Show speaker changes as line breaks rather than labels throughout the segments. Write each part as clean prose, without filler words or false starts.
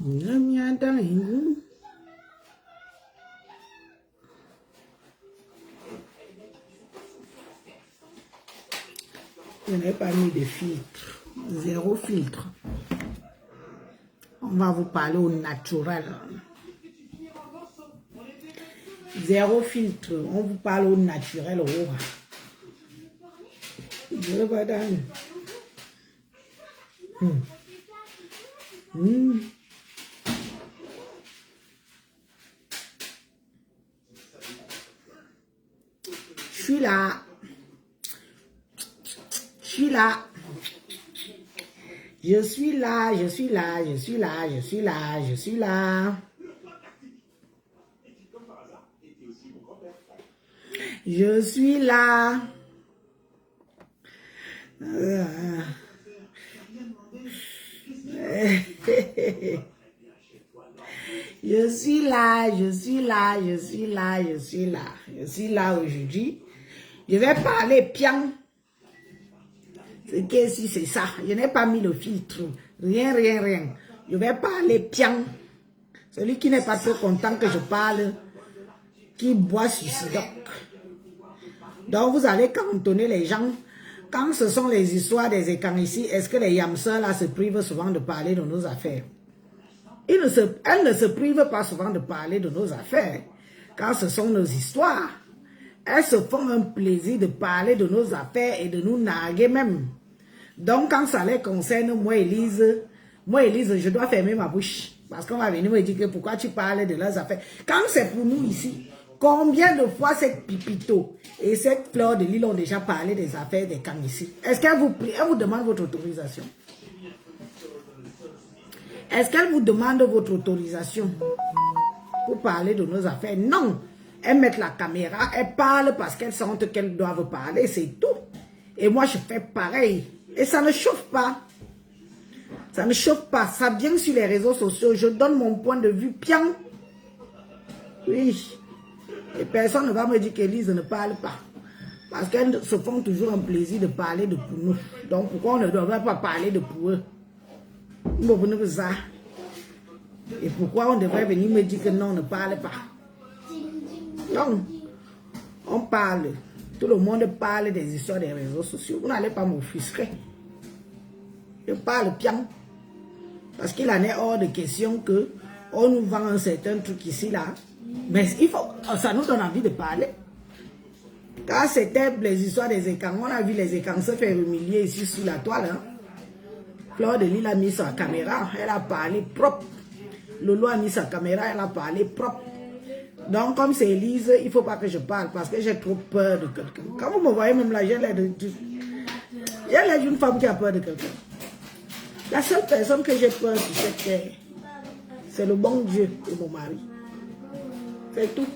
Je n'ai pas mis de filtre. Zéro filtre. On va vous parler au naturel. Zéro filtre. On vous parle au naturel. Je ne pas dans. Je suis là. Je suis là. Je suis là, je suis là, je suis là, je suis là, je suis là. Je suis là. Je suis là, je suis là, je suis là, je suis là. Je suis là aujourd'hui. Je vais parler pian. C'est que si c'est ça, je n'ai pas mis le filtre. Rien, rien, rien. Je vais parler pian. Celui qui n'est pas trop content que je parle, qui boit suicidoc. Donc vous allez cantonner les gens. Quand ce sont les histoires des écrans ici, est-ce que les yamseurs là se privent souvent de parler de nos affaires? Elles ne se privent pas souvent de parler de nos affaires. Quand ce sont nos histoires, elles se font un plaisir de parler de nos affaires et de nous narguer même. Donc quand ça les concerne, moi Élise, je dois fermer ma bouche. Parce qu'on va venir me dire que pourquoi tu parles de leurs affaires. Quand c'est pour nous ici, combien de fois cette Pipito et cette Fleur de Lille ont déjà parlé des affaires des camps ici? Est-ce qu'elle vous demande votre autorisation? Est-ce qu'elle vous demande votre autorisation pour parler de nos affaires? Non. Elles mettent la caméra, elles parlent parce qu'elles sentent qu'elles doivent parler, c'est tout. Et moi, je fais pareil. Et ça ne chauffe pas. Ça ne chauffe pas. Ça vient sur les réseaux sociaux. Je donne mon point de vue bien. Oui. Et personne ne va me dire qu'Élise ne parle pas. Parce qu'elles se font toujours un plaisir de parler de pour nous. Donc pourquoi on ne devrait pas parler de pour eux? Et pourquoi on devrait venir me dire que non, on ne parle pas? Non. On parle. Tout le monde parle des histoires des réseaux sociaux. Vous n'allez pas m'offusquer. Je parle bien. Parce qu'il en est hors de question que on nous vend un certain truc ici, là. Mais il faut, ça nous donne envie de parler. Quand c'était les histoires des écrans, on a vu les écrans se faire humilier ici sous la toile. Hein. Fleur de Lille a mis sa caméra, elle a parlé propre. Lolo a mis sa caméra, elle a parlé propre. Donc, comme c'est Élise, il ne faut pas que je parle parce que j'ai trop peur de quelqu'un. Quand vous me voyez même là, j'ai l'air d'une femme qui a peur de quelqu'un. La seule personne que j'ai peur sur cette terre, c'est le bon Dieu et mon mari. C'est tout.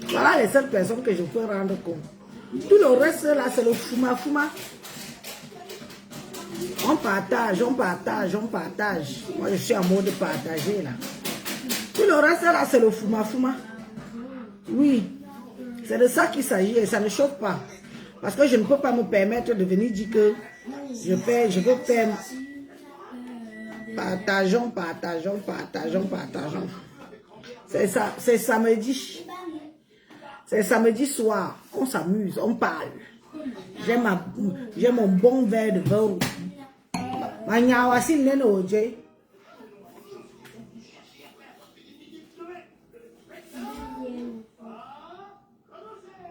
Voilà les seules personnes que je peux rendre compte. Tout le reste là, c'est le fouma-fouma. On partage, on partage, on partage. Moi, je suis en mode partager là. Tout le reste là, c'est le fouma-fouma. Oui, c'est de ça qu'il s'agit et ça ne chauffe pas. Parce que je ne peux pas me permettre de venir dire que je veux faire. Partageons, partageons, partageons, partageons. C'est ça, c'est samedi. C'est samedi soir. On s'amuse, on parle. J'ai mon bon verre de vin rouge.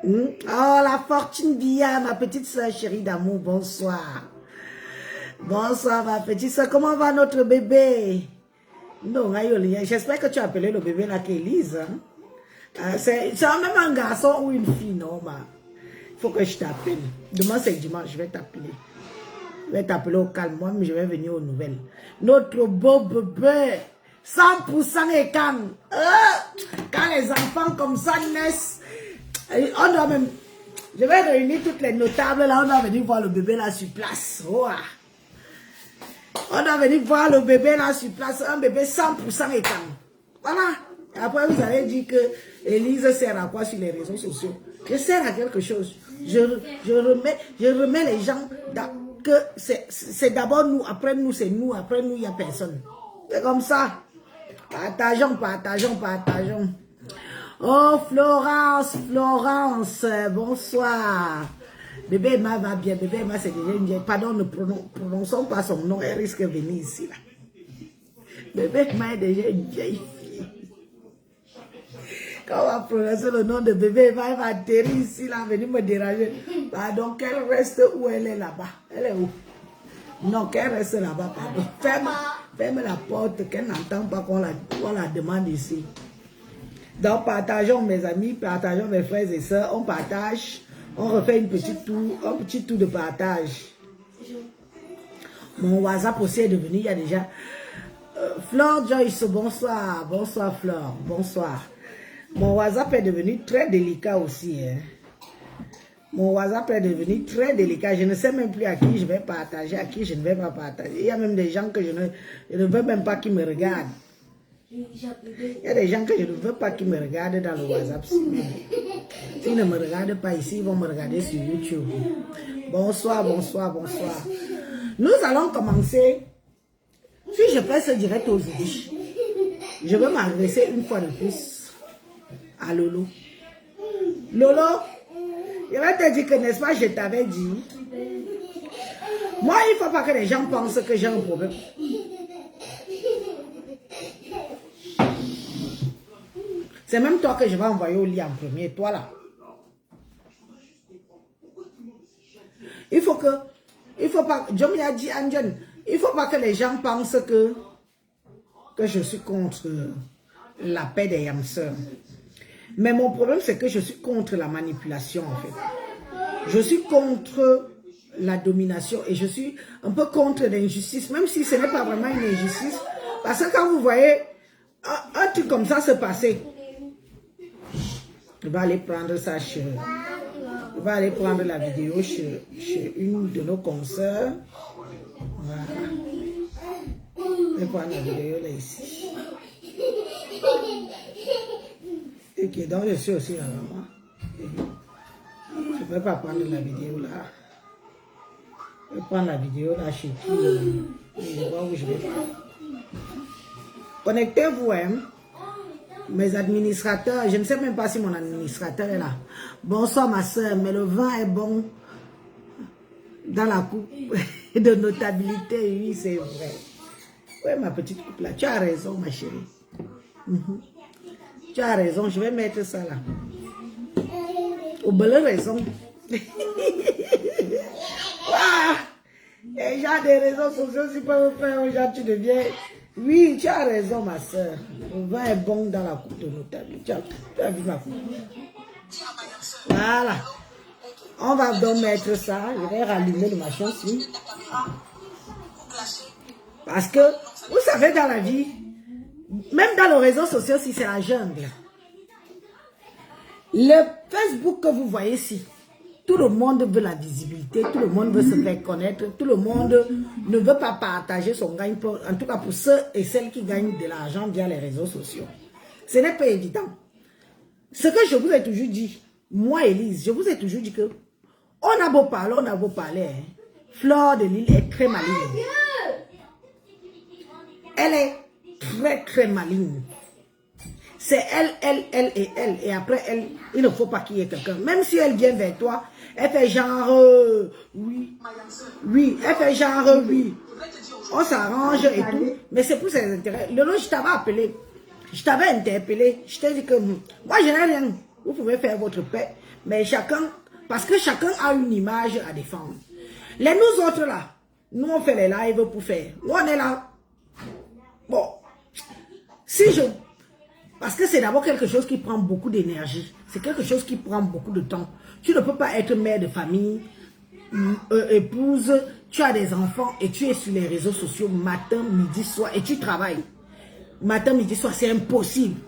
Oh, la fortune Bia, ma petite soeur chérie d'amour, bonsoir. Bonsoir, ma petite soeur. Comment va notre bébé? Non, j'espère que tu as appelé le bébé là qu'Élise. Hein? C'est même un garçon ou une fille, non? Il faut que je t'appelle. Demain, c'est dimanche, je vais t'appeler. Je vais t'appeler au calme, moi, mais je vais venir aux nouvelles. Notre beau bébé, 100% écan. Quand les enfants comme ça naissent, on doit même... Je vais réunir toutes les notables là, on doit venir voir le bébé là sur place. Oh, on doit venir voir le bébé là sur place, un bébé 100% écan. Voilà. Et après, vous allez dire que Élise sert à quoi sur les réseaux sociaux? Je sers à quelque chose. Je remets les gens que c'est d'abord nous, après nous, c'est nous, après nous, il n'y a personne. C'est comme ça. Partageons, partageons, partageons. Oh, Florence, Florence, bonsoir. Bébé Emma va bien. Bébé Emma, c'est déjà une vieille. Pardon, ne prononçons pas son nom. Elle risque de venir ici. Là. Bébé Emma est déjà une vieille fille. Quand on va prononcer le nom de bébé Emma, elle va atterrir ici, là, venir me déranger. Pardon, qu'elle reste où elle est là-bas. Elle est où? Non, qu'elle reste là-bas, pardon. Ferme la porte, qu'elle n'entend pas qu'on la demande ici. Donc, partageons mes amis, partageons mes frères et sœurs, on partage, on refait un petit tour de partage. Mon WhatsApp aussi est devenu, il y a déjà... Flore Joyce, bonsoir, bonsoir Flore, bonsoir. Mon WhatsApp est devenu très délicat aussi. Hein. Mon WhatsApp est devenu très délicat. Je ne sais même plus à qui je vais partager, à qui je ne vais pas partager. Il y a même des gens que je ne veux même pas qui me regardent. Il y a des gens que je ne veux pas qui me regardent dans le WhatsApp. S'ils ne me regardent pas ici, ils vont me regarder sur YouTube. Bonsoir, bonsoir, bonsoir. Nous allons commencer. Si je fais ce direct aujourd'hui, je veux m'adresser une fois de plus à Lolo. Lolo, je vais te dire que, n'est-ce pas, je t'avais dit. Moi, il ne faut pas que les gens pensent que j'ai un problème. C'est même toi que je vais envoyer au lit en premier, toi là. Il faut pas, John a dit, Anjan, il ne faut pas que les gens pensent que je suis contre la paix des hamsters. Mais mon problème, c'est que je suis contre la manipulation, en fait. Je suis contre la domination et je suis un peu contre l'injustice, même si ce n'est pas vraiment une injustice. Parce que quand vous voyez un truc comme ça se passer, je vais aller prendre ça chez... Je vais aller prendre la vidéo chez une de nos consoeurs. Voilà. Je vais prendre la vidéo là ici. Ok, donc je suis aussi là. Je ne vais pas prendre la vidéo là. Je vais prendre la vidéo là chez qui. Je vois où je vais prendre. Connectez-vous, hein. Mes administrateurs, je ne sais même pas si mon administrateur est là. Bonsoir ma soeur, mais le vin est bon dans la coupe de notabilité, oui c'est vrai. Oui ma petite coupe là, tu as raison ma chérie. Tu as raison, je vais mettre ça là. Au belle raison. Les gens des réseaux sociaux, si peuvent faire aux gens, tu deviens... Oui, tu as raison, ma soeur. Le vin est bon dans la coupe de notabilité. Tu as vu ma coupe? Voilà. On va donc mettre ça. Je vais rallumer le machin ici. Parce que, vous savez, dans la vie, même dans les réseaux sociaux, si c'est la jungle. Le Facebook que vous voyez ici, tout le monde veut la visibilité, tout le monde veut se faire connaître, tout le monde ne veut pas partager son gain, en tout cas pour ceux et celles qui gagnent de l'argent via les réseaux sociaux. Ce n'est pas évident. Ce que je vous ai toujours dit, moi Élise, je vous ai toujours dit que on a beau parler, hein. Flore de Lille est très maligne. Elle est très très maligne. C'est elle et elle. Et après elle, il ne faut pas qu'il y ait quelqu'un. Même si elle vient vers toi, elle fait genre oui. Oui, elle fait genre oui. On s'arrange et tout. Mais c'est pour ses intérêts. Le long, je t'avais appelé. Je t'avais interpellé. Je t'ai dit que moi, je n'ai rien. Vous pouvez faire votre paix. Mais chacun, parce que chacun a une image à défendre. Les nous autres là, nous on fait les lives pour faire. Nous on est là. Bon. Si je... Parce que c'est d'abord quelque chose qui prend beaucoup d'énergie. C'est quelque chose qui prend beaucoup de temps. Tu ne peux pas être mère de famille, épouse, tu as des enfants et tu es sur les réseaux sociaux matin, midi, soir et tu travailles. Matin, midi, soir, c'est impossible.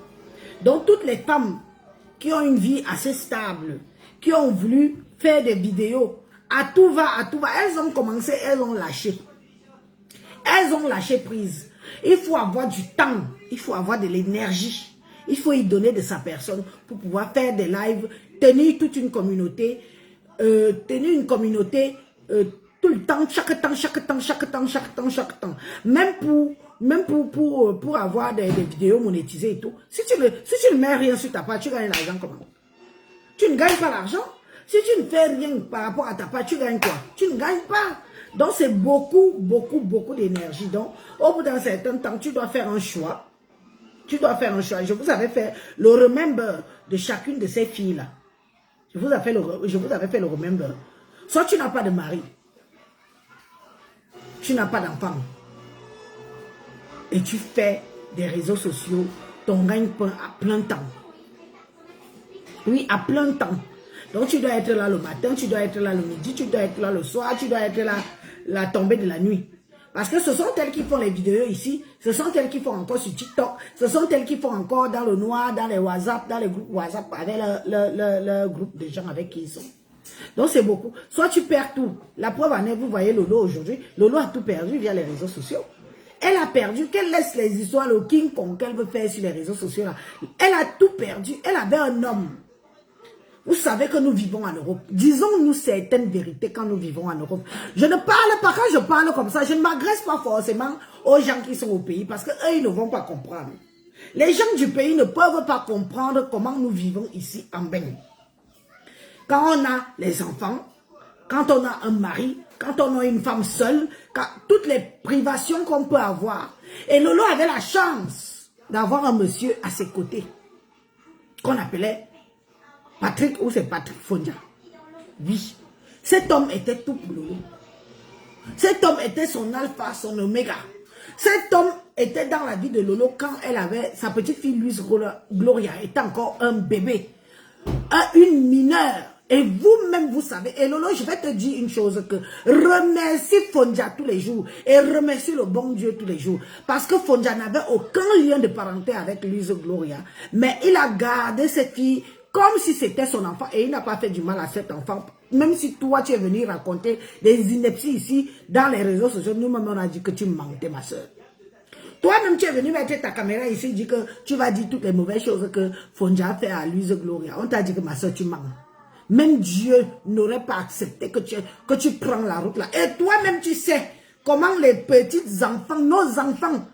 Donc toutes les femmes qui ont une vie assez stable, qui ont voulu faire des vidéos, à tout va, elles ont commencé, elles ont lâché. Elles ont lâché prise. Il faut avoir du temps, il faut avoir de l'énergie. Il faut y donner de sa personne pour pouvoir faire des lives, tenir toute une communauté, tout le temps, chaque temps. Même pour même pour avoir des vidéos monétisées et tout. Si tu ne mets rien sur ta page, tu gagnes l'argent comment? Tu ne gagnes pas l'argent. Si tu ne fais rien par rapport à ta page, tu gagnes quoi? Tu ne gagnes pas. Donc, c'est beaucoup d'énergie. Donc, au bout d'un certain temps, tu dois faire un choix. Tu dois faire un choix. Je vous avais fait le remember de chacune de ces filles-là. Je vous avais fait le remember. Soit tu n'as pas de mari. Tu n'as pas d'enfant. Et tu fais des réseaux sociaux ton gagne-pain à plein temps. Oui, à plein temps. Donc, tu dois être là le matin, tu dois être là le midi, tu dois être là le soir, tu dois être là la tombée de la nuit. Parce que ce sont elles qui font les vidéos ici, ce sont elles qui font encore sur TikTok, ce sont elles qui font encore dans le noir, dans les WhatsApp, dans les groupes WhatsApp, avec le groupe de gens avec qui ils sont. Donc, c'est beaucoup. Soit tu perds tout. La preuve en est, vous voyez Lolo aujourd'hui. Lolo a tout perdu via les réseaux sociaux. Elle a perdu, qu'elle laisse les histoires, le King Kong qu'elle veut faire sur les réseaux sociaux. Là. Elle a tout perdu. Elle avait un homme. Vous savez que nous vivons en Europe. Disons-nous certaines vérités quand nous vivons en Europe. Je ne parle pas, quand je parle comme ça, je ne m'agresse pas forcément aux gens qui sont au pays parce qu'eux, ils ne vont pas comprendre. Les gens du pays ne peuvent pas comprendre comment nous vivons ici en Bénin. Quand on a les enfants, quand on a un mari, quand on a une femme seule, toutes les privations qu'on peut avoir. Et Lolo avait la chance d'avoir un monsieur à ses côtés qu'on appelait Patrick, ou c'est Patrick Fondia. Oui. Cet homme était tout pour Lolo. Cet homme était son alpha, son oméga. Cet homme était dans la vie de Lolo quand elle avait, sa petite fille Louise Gloria était encore un bébé. Une mineure. Et vous-même, vous savez, et Lolo, je vais te dire une chose, que remercie Fondia tous les jours et remercie le bon Dieu tous les jours. Parce que Fondia n'avait aucun lien de parenté avec Louise Gloria. Mais il a gardé cette fille comme si c'était son enfant et il n'a pas fait du mal à cet enfant. Même si toi, tu es venu raconter des inepties ici dans les réseaux sociaux, nous-mêmes, on a dit que tu mentais, ma soeur. Toi-même, tu es venu mettre ta caméra ici, dit que tu vas dire toutes les mauvaises choses que Fondia a fait à Louise Gloria. On t'a dit que ma soeur, tu mens. Même Dieu n'aurait pas accepté que tu prends la route là. Et toi-même, tu sais comment les petits enfants, nos enfants,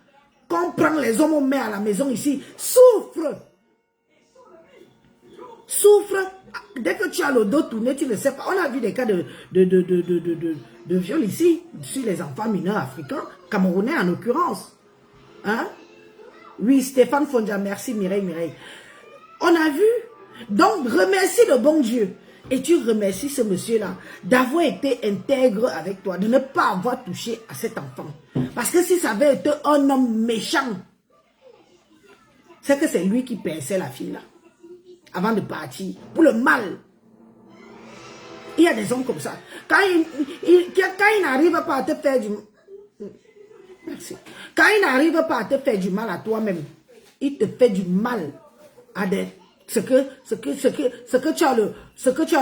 qu'on prend les hommes, on met à la maison ici, souffrent. Souffrent. Dès que tu as le dos tourné, tu ne sais pas. On a vu des cas de viol ici, sur les enfants mineurs africains, camerounais en l'occurrence. Hein? Oui, Stéphane Fondia, merci Mireille. On a vu. Donc, remercie le bon Dieu. Et tu remercies ce monsieur-là d'avoir été intègre avec toi, de ne pas avoir touché à cet enfant. Parce que si ça avait été un homme méchant, c'est que c'est lui qui perçait la fille là, avant de partir, pour le mal. Il y a des hommes comme ça. Quand il n'arrive pas à te faire du... Merci. Quand il n'arrive pas à te faire du mal à toi-même, il te fait du mal à des... Ce que tu as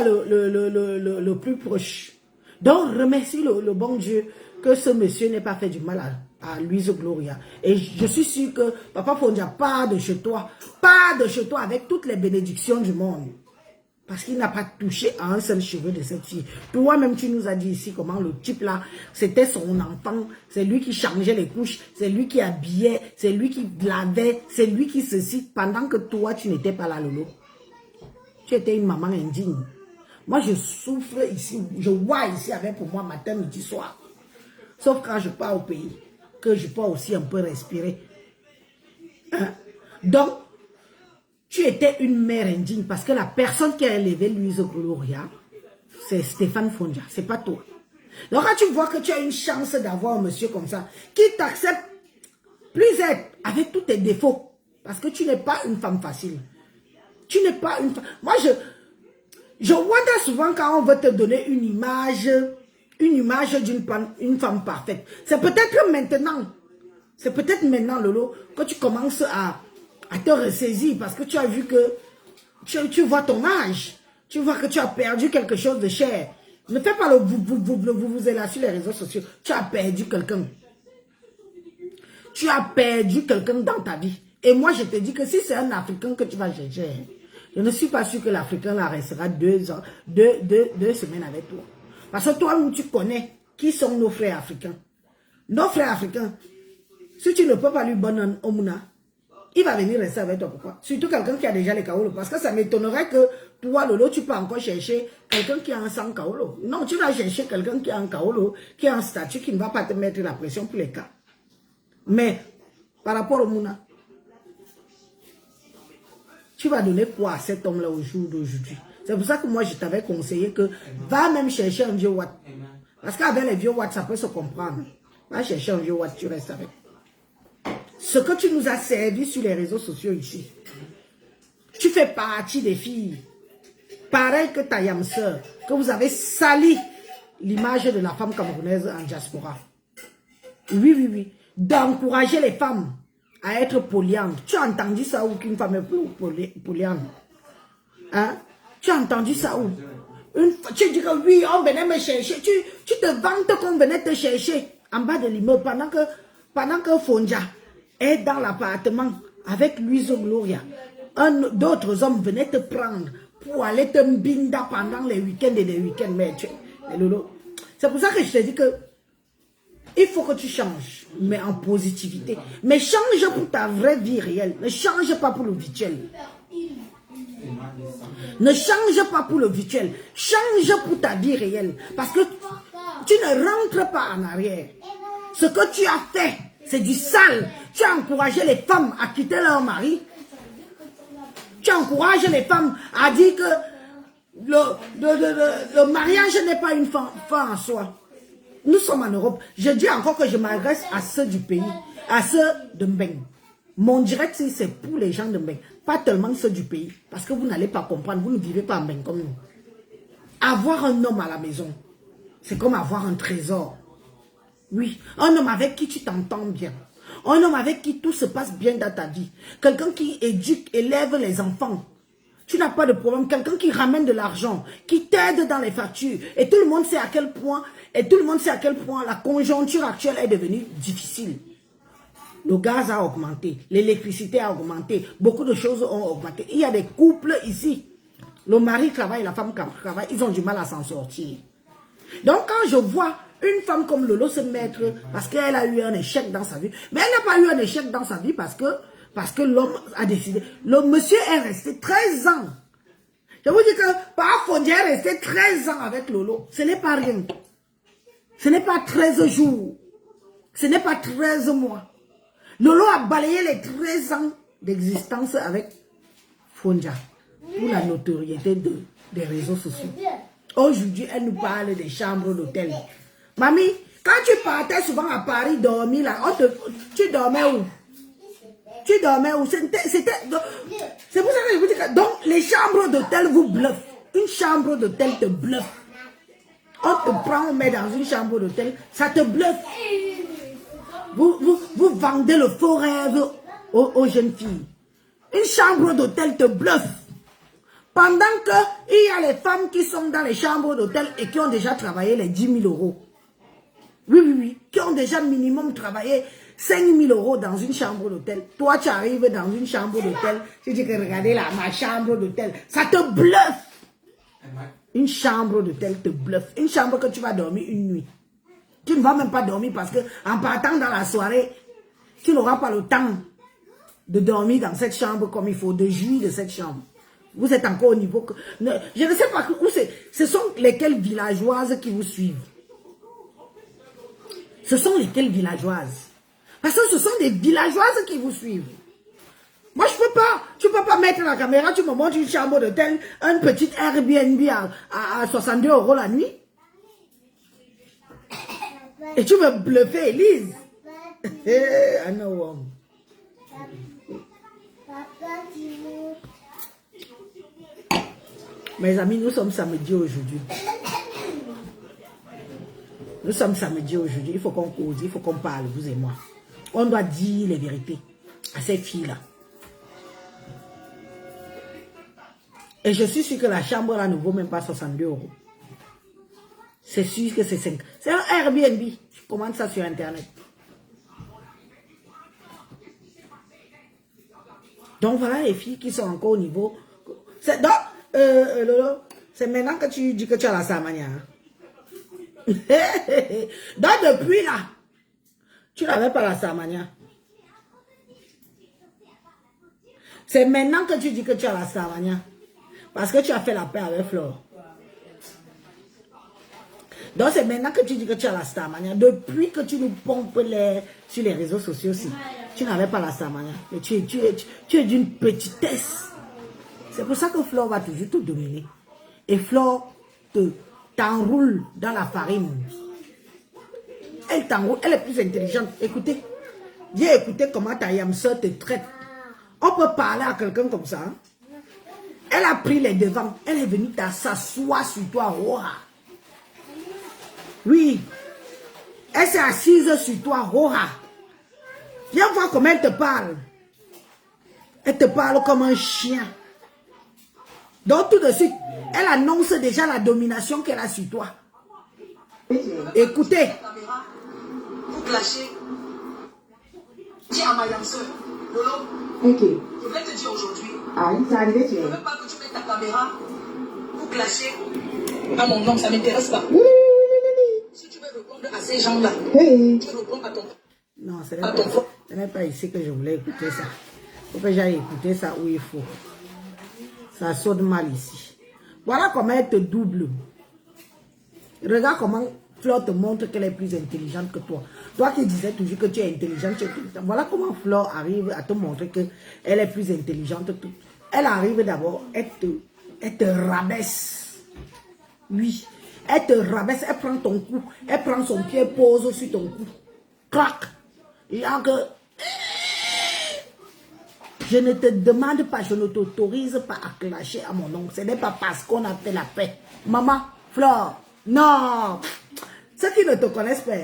le plus proche. Donc, remercie le bon Dieu que ce monsieur n'ait pas fait du mal à Louise Gloria. Et je suis sûr que Papa Fondia part de chez toi avec toutes les bénédictions du monde. Parce qu'il n'a pas touché à un seul cheveu de cette fille. Toi-même, tu nous as dit ici comment le type là, c'était son enfant. C'est lui qui changeait les couches. C'est lui qui habillait. C'est lui qui lavait. C'est lui qui se cite pendant que toi, tu n'étais pas là, Lolo. Tu étais une maman indigne. Moi, je souffre ici. Je vois ici avec pour moi matin, midi, soir. Sauf quand je pars au pays. Que je peux aussi un peu respirer. Hein? Donc, tu étais une mère indigne parce que la personne qui a élevé Louise Gloria, c'est Stéphane Fondia, c'est pas toi. Donc quand tu vois que tu as une chance d'avoir un monsieur comme ça, qui t'accepte plus être avec tous tes défauts, parce que tu n'es pas une femme facile. Tu n'es pas une femme... Moi, je vois souvent quand on veut te donner une image d'une femme parfaite. C'est peut-être maintenant, Lolo, que tu commences à te ressaisir parce que tu as vu que tu vois ton âge. Tu vois que tu as perdu quelque chose de cher. Ne fais pas le vous là sur les réseaux sociaux. Tu as perdu quelqu'un. Tu as perdu quelqu'un dans ta vie. Et moi, je te dis que si c'est un Africain que tu vas chercher, je ne suis pas sûr que l'Africain là restera 2 semaines avec toi. Parce que toi, tu connais qui sont nos frères africains. Nos frères africains, Si tu ne peux pas lui donner un Omuna, il va venir rester avec toi. Pourquoi? Surtout quelqu'un qui a déjà les kaolo. Parce que ça m'étonnerait que toi, Lolo, tu peux encore chercher quelqu'un qui a un sang kaolo. Non, tu vas chercher quelqu'un qui a un kaolo, qui a un statut, qui ne va pas te mettre la pression pour les cas. Mais, par rapport au Mouna, tu vas donner quoi à cet homme-là au jour d'aujourd'hui? C'est pour ça que moi, je t'avais conseillé que va même chercher un vieux Watt. Parce qu'avec les vieux Watt, ça peut se comprendre. Va chercher un vieux Watt, tu restes avec. Ce que tu nous as servi sur les réseaux sociaux ici, tu fais partie des filles, pareil que ta yamseur, que vous avez sali l'image de la femme camerounaise en diaspora. Oui, oui, oui. D'encourager les femmes à être polyandres. Tu as entendu ça où qu'une femme est polyandre? Hein? Tu as entendu ça où? Tu dis que oui, on venait me chercher. Tu te vantes qu'on venait te chercher en bas de l'immeuble pendant que Fonja est dans l'appartement avec Luiso Gloria. D'autres hommes venaient te prendre pour aller te mbinda pendant les week-ends et les week-ends. Mais c'est pour ça que je te dis que il faut que tu changes, mais en positivité. Mais change pour ta vraie vie réelle. Ne change pas pour le virtuel. Ne change pas pour le virtuel. Change pour ta vie réelle. Parce que tu ne rentres pas en arrière. Ce que tu as fait, c'est du sale. Tu as encouragé les femmes à quitter leur mari. Tu encourages les femmes à dire que le mariage n'est pas une fin en soi. Nous sommes en Europe. Je dis encore que je m'adresse à ceux du pays, à ceux de Mbeng. Mon direct, c'est pour les gens de Mbeng, pas tellement ceux du pays. Parce que vous n'allez pas comprendre, vous ne vivez pas en Mbeng comme nous. Avoir un homme à la maison, c'est comme avoir un trésor. Oui, un homme avec qui tu t'entends bien. Un homme avec qui tout se passe bien dans ta vie. Quelqu'un qui éduque, élève les enfants. Tu n'as pas de problème. Quelqu'un qui ramène de l'argent, qui t'aide dans les factures. Et tout le monde sait à quel point, la conjoncture actuelle est devenue difficile. Le gaz a augmenté, l'électricité a augmenté, beaucoup de choses ont augmenté. Il y a des couples ici. Le mari travaille, la femme travaille, ils ont du mal à s'en sortir. Donc quand je vois une femme comme Lolo se mettre, parce qu'elle a eu un échec dans sa vie, mais elle n'a pas eu un échec dans sa vie parce que l'homme a décidé. Le monsieur est resté 13 ans. Je vous dis que par Fondia est resté 13 ans avec Lolo. Ce n'est pas rien. Ce n'est pas 13 jours. Ce n'est pas 13 mois. Lolo a balayé les 13 ans d'existence avec Fondia pour la notoriété des réseaux sociaux. Aujourd'hui, elle nous parle des chambres d'hôtel. Mamie, quand tu partais souvent à Paris dormir là, tu dormais où? Tu dormais où? C'est pour ça que je vous dis que donc les chambres d'hôtel vous bluffent. Une chambre d'hôtel te bluffe. On te prend, on met dans une chambre d'hôtel, ça te bluffe. Vous vendez le faux rêve aux jeunes filles. Une chambre d'hôtel te bluffe. Pendant qu'il y a les femmes qui sont dans les chambres d'hôtel et qui ont déjà travaillé les 10 000 euros. Oui, oui, oui. Qui ont déjà minimum travaillé 5 000 euros dans une chambre d'hôtel. Toi, tu arrives dans une chambre d'hôtel. Tu dis que regardez là, ma chambre d'hôtel. Ça te bluffe. Une chambre d'hôtel te bluffe. Une chambre que tu vas dormir une nuit. Tu ne vas même pas dormir parce que en partant dans la soirée, tu n'auras pas le temps de dormir dans cette chambre comme il faut, de jouir de cette chambre. Vous êtes encore au niveau que... Je ne sais pas où c'est. Ce sont lesquelles villageoises qui vous suivent. Ce sont lesquelles villageoises. Parce que ce sont des villageoises qui vous suivent. Moi, je peux pas. Tu ne peux pas mettre la caméra, tu me montres une chambre d'hôtel, un petit Airbnb à 62 euros la nuit. Et tu me bluffer, Elise. I know. Mes amis, nous sommes samedi aujourd'hui. Nous sommes samedi aujourd'hui. Il faut qu'on cause, il faut qu'on parle, vous et moi. On doit dire les vérités à ces filles-là. Et je suis sûr que la chambre là ne vaut même pas 62 euros. C'est sûr que c'est 5. C'est un Airbnb. Je commande ça sur Internet. Donc voilà les filles qui sont encore au niveau. Lolo, c'est maintenant que tu dis que tu as la Samania. Donc depuis là, tu n'avais pas la Samania. C'est maintenant que tu dis que tu as la Starmania. Parce que tu as fait la paix avec Flore. Donc c'est maintenant que tu dis que tu as la Starmania. Depuis que tu nous pompes sur les réseaux sociaux aussi, tu n'avais pas la Starmania. Mais tu es d'une petitesse. C'est pour ça que Flore va toujours te dominer. Et Flore t'enroule dans la farine. Elle t'enroule, elle est plus intelligente. Écoutez, viens écouter comment ta yamseur te traite. On peut parler à quelqu'un comme ça. Hein? Elle a pris les devants. Elle est venue s'asseoir sur toi. Oh. Oui. Elle s'est assise sur toi. Oh. Viens voir comment elle te parle. Elle te parle comme un chien. Donc tout de suite, elle annonce déjà la domination qu'elle a sur toi. Écoutez.
Vous clashez. Dis à ma yamseur, Lolo.
Ok.
Je voulais te dire aujourd'hui.
Ah, ça arrive, tu
Je ne veux pas que tu mettes ta caméra pour clasher à mon nom, ça ne m'intéresse pas. Si tu veux répondre à ces gens-là, tu réponds à ton...
Non, ce n'est pas ici que je voulais écouter ça. Il faut que j'aille écouter ça où il faut. Ça sonne mal ici. Voilà comment elle te double. Regarde comment Flore te montre qu'elle est plus intelligente que toi. Toi qui disais toujours que tu es intelligente, voilà comment Flore arrive à te montrer qu'elle est plus intelligente que toi. Elle arrive d'abord, elle te rabaisse. Oui, elle te rabaisse, elle prend ton cou, elle prend son pied, pose sur ton cou. Clac. Et que... Je ne te demande pas, je ne t'autorise pas à clasher à mon nom. Ce n'est pas parce qu'on a fait la paix. Maman, Flore, non. Ceux qui ne te connaissent pas,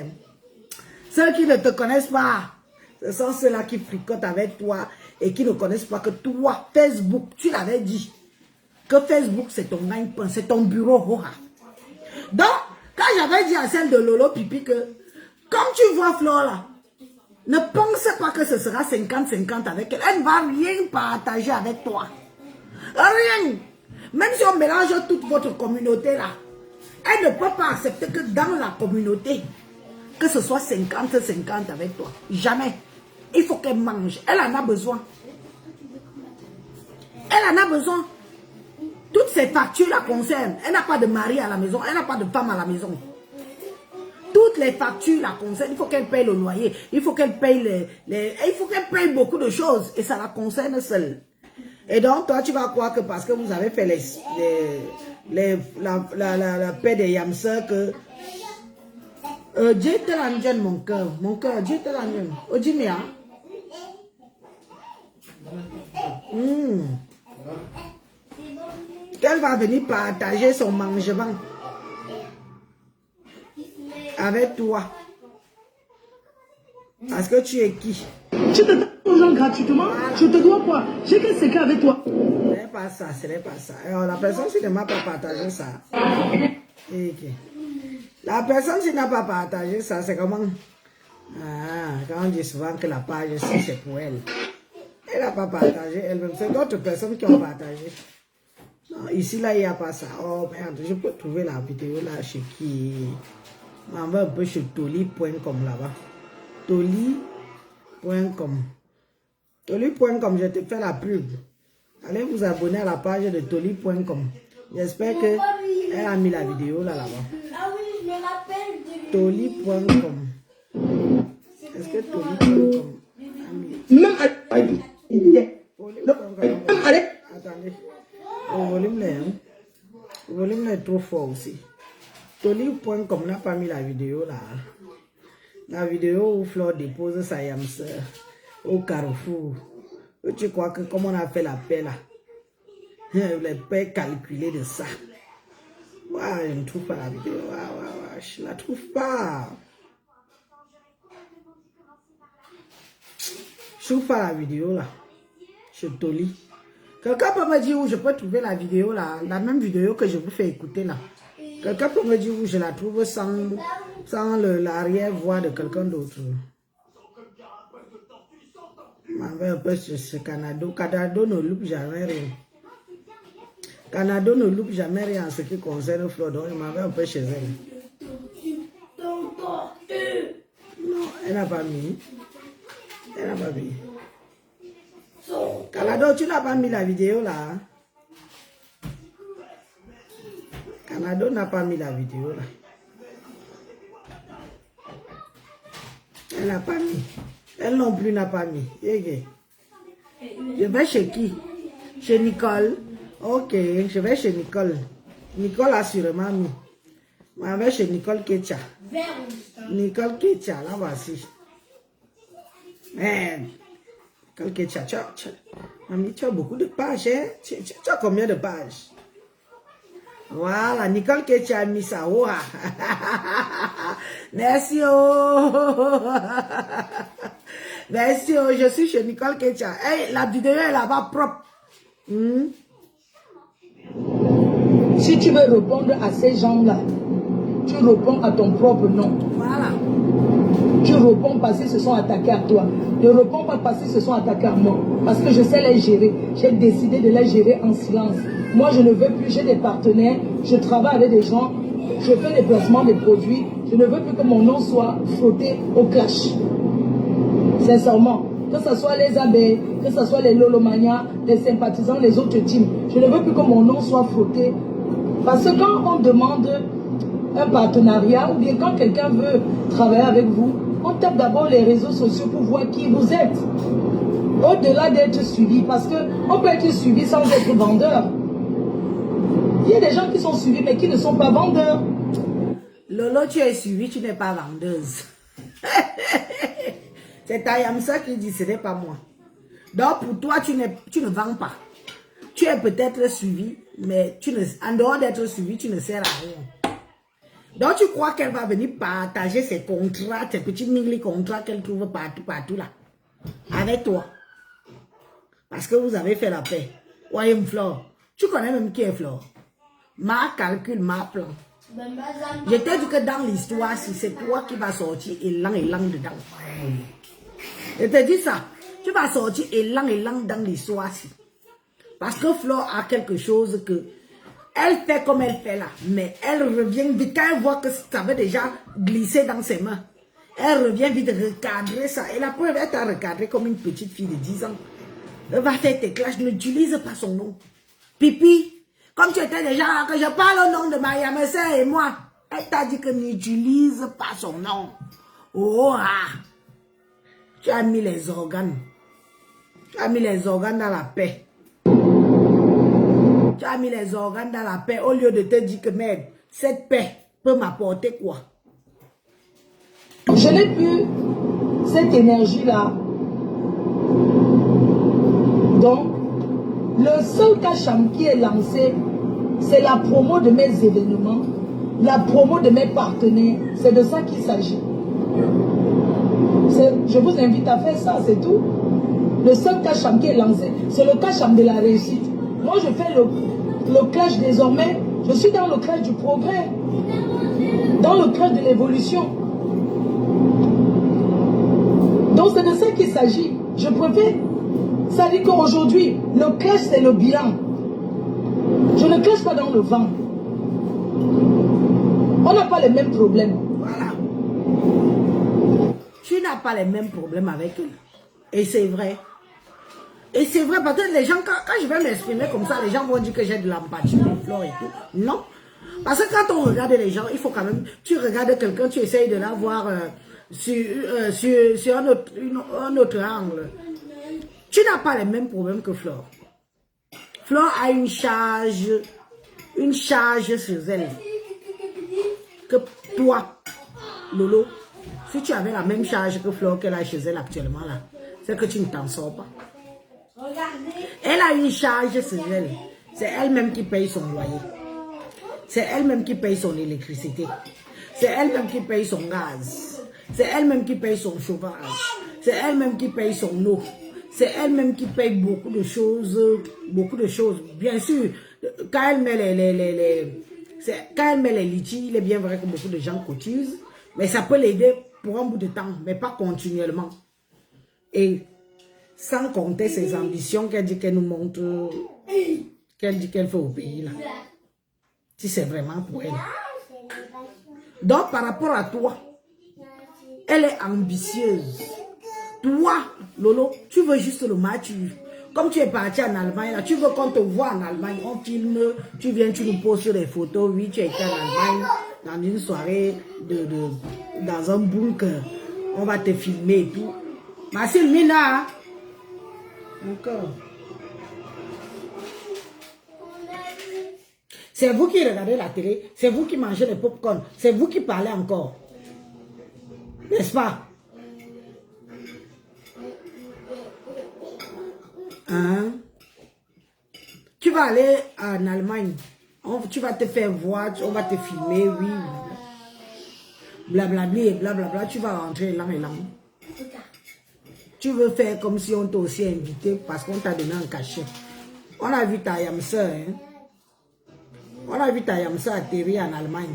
ceux qui ne te connaissent pas, ce sont ceux-là qui fricotent avec toi et qui ne connaissent pas que toi, Facebook, tu l'avais dit, que Facebook c'est ton gagne-pain, c'est ton bureau. Donc, quand j'avais dit à celle de Lolo Pipi que, comme tu vois Flore là, ne pense pas que ce sera 50-50 avec elle. Elle ne va rien partager avec toi. Rien. Même si on mélange toute votre communauté là, elle ne peut pas accepter que dans la communauté, que ce soit 50-50 avec toi. Jamais. Il faut qu'elle mange. Elle en a besoin. Elle en a besoin. Toutes ces factures la concernent. Elle n'a pas de mari à la maison. Elle n'a pas de femme à la maison. Toutes les factures la concernent. Il faut qu'elle paye le loyer. Il faut qu'elle paye il faut qu'elle paye beaucoup de choses. Et ça la concerne seule. Et donc, toi, tu vas croire que parce que vous avez fait la paix des yamseurs que... Dieu te l'enjeune, mon cœur, Dieu te l'enjeune. Ojimia. Qu'elle va venir partager son mangement avec toi. Parce que tu es qui?
Tu te donnes aux gens gratuitement, je te dois quoi? J'ai quel secret avec toi?
Ce n'est pas ça, ce n'est pas ça. Alors, la personne qui ne m'a pas partagé ça. Okay. La personne qui n'a pas partagé ça, c'est comment? Ah, quand on dit souvent que la page ici, c'est pour elle. Elle n'a pas partagé elle-même. C'est d'autres personnes qui ont partagé. Non, ici, là, il n'y a pas ça. Oh, merde, je peux trouver la vidéo là chez qui? On va un peu chez toli.com là-bas. Toli.com. Toli.com, je te fais la pub. Allez vous abonner à la page de toli.com. J'espère que elle a mis la vidéo là-bas.
Ah oui, je me rappelle de...
Toli.com. Est-ce que Toli.com a mis... Attendez. Le volume est trop fort aussi. Toli.com n'a pas mis la vidéo là. La vidéo où Flore dépose sa yamseur au carrefour. Tu crois que comme on a fait la paix là, les paix calculées de ça. Ouais, je ne trouve pas la vidéo. Ouais, je la trouve pas. Je trouve pas la vidéo là. Je Toli. Quelqu'un peut me dire où je peux trouver la vidéo là, la même vidéo que je vous fais écouter là. Quelqu'un peut me dire où je la trouve sans l'arrière-voix de quelqu'un d'autre. M'avait un peu sur ce Canada. Canada ne loupe jamais rien. Canada ne loupe jamais rien en ce qui concerne Flore. Donc il m'avait un peu chez elle. Non, elle n'a pas mis. Elle n'a pas mis. Canado, tu n'as pas mis la vidéo là. Hein? Canado n'a pas mis la vidéo là. Elle n'a pas mis. Elle non plus n'a pas mis. Je vais chez qui? Chez Nicole. Ok, je vais chez Nicole. Nicole a sûrement mis. Je vais chez Nicole Ketcha. Nicole Ketcha, là voici. Merde. Nicole Ketcha, Mamie, tu as beaucoup de pages, hein? Tu as combien de pages? Voilà, Nicole Ketcha a mis ça. Oh. Merci, oh. Merci, oh. Je suis chez Nicole Ketcha. Hey, la vidéo est là-bas propre.
Si tu veux répondre à ces gens-là, tu réponds à ton propre nom.
Voilà.
Tu réponds parce qu'ils se sont attaqués à toi. Ne réponds pas parce qu'ils se sont attaqués à moi. Parce que je sais les gérer. J'ai décidé de les gérer en silence. Moi, je ne veux plus. J'ai des partenaires. Je travaille avec des gens. Je fais des placements de produits. Je ne veux plus que mon nom soit frotté au clash. Sincèrement. Que ce soit les abeilles, que ce soit les lolomanias, les sympathisants, les autres teams. Je ne veux plus que mon nom soit frotté. Parce que quand on demande un partenariat ou bien quand quelqu'un veut travailler avec vous, on tape d'abord les réseaux sociaux pour voir qui vous êtes. Au-delà d'être suivi, parce qu'on peut être suivi sans être vendeur. Il y a des gens qui sont suivis mais qui ne sont pas vendeurs.
Lolo, tu es suivi, tu n'es pas vendeuse. C'est Tayamsa qui dit, ce n'est pas moi. Donc pour toi, tu ne vends pas. Tu es peut-être suivi, mais en dehors d'être suivi, tu ne sers à rien. Donc tu crois qu'elle va venir partager ses contrats, ses petits mini contrats qu'elle trouve partout là, avec toi. Parce que vous avez fait la paix. Voyez Flore. Tu connais même qui est Flore. Ma calcul, ma plan. Je t'ai dit que dans l'histoire, si c'est toi qui vas sortir élan dedans. Je te dis ça. Tu vas sortir élan dans l'histoire. Parce que Flore a quelque chose que... Elle fait comme elle fait là. Mais elle revient vite. Quand elle voit que ça avait déjà glissé dans ses mains. Elle revient vite recadrer ça. Et la preuve, elle t'a recadré comme une petite fille de 10 ans. Elle va faire tes clashs. N'utilise pas son nom. Pipi. Comme tu étais déjà là, que je parle au nom de Maria Messé et moi. Elle t'a dit que n'utilise pas son nom. Oh ah. Tu as mis les organes. Tu as mis les organes dans la paix. Tu as mis les organes dans la paix au lieu de te dire que merde, cette paix peut m'apporter quoi?
Je n'ai plus cette énergie-là. Donc, le seul cacham qui est lancé, c'est la promo de mes événements, la promo de mes partenaires. C'est de ça qu'il s'agit. Je vous invite à faire ça, c'est tout. Le seul cacham qui est lancé, c'est le cacham de la réussite. Moi, je fais le clash désormais. Je suis dans le clash du progrès. Dans le clash de l'évolution. Donc, c'est de ça qu'il s'agit. Je préfère. Ça dit qu'aujourd'hui, le clash, c'est le bilan. Je ne clash pas dans le vent. On n'a pas les mêmes problèmes.
Voilà. Tu n'as pas les mêmes problèmes avec elle. Et c'est vrai. Et c'est vrai, parce que les gens, quand je vais m'exprimer comme ça, les gens vont dire que j'ai de l'empathie pour Flore et tout. Non. Parce que quand on regarde les gens, il faut quand même, tu regardes quelqu'un, tu essayes de l'avoir sur un autre angle. Tu n'as pas les mêmes problèmes que Flore. Flore a une charge sur elle. Que toi, Lolo, si tu avais la même charge que Flore qu'elle a chez elle actuellement là, c'est que tu ne t'en sors pas. Elle a une charge sur elle. C'est elle-même qui paye son loyer. C'est elle-même qui paye son électricité. C'est elle-même qui paye son gaz. C'est elle-même qui paye son chauffage. C'est elle-même qui paye son eau. C'est elle-même qui paye beaucoup de choses. Beaucoup de choses. Bien sûr, quand elle met les litiges, il est bien vrai que beaucoup de gens cotisent. Mais ça peut l'aider pour un bout de temps, mais pas continuellement. Et sans compter ses ambitions qu'elle dit qu'elle nous montre, qu'elle dit qu'elle fait au pays là. Si c'est vraiment pour elle. Donc par rapport à toi, elle est ambitieuse. Toi, Lolo, tu veux juste le mature. Comme tu es parti en Allemagne, là, tu veux qu'on te voit en Allemagne, on filme, tu viens, tu nous poses sur les photos. Oui, tu es en Allemagne, dans une soirée, dans un bunker. On va te filmer et tout. Marcel Mina, encore. C'est vous qui regardez la télé, c'est vous qui mangez les pop-corn, c'est vous qui parlez encore. N'est-ce pas? Hein? Tu vas aller en Allemagne, tu vas te faire voir, on va te filmer, oui. Blablabla et blablabla, tu vas rentrer là et là. Tu veux faire comme si on t'a aussi invité parce qu'on t'a donné un cachet. On a vu ta Yamsa, hein? On a vu ta Yamsa atterrir en Allemagne.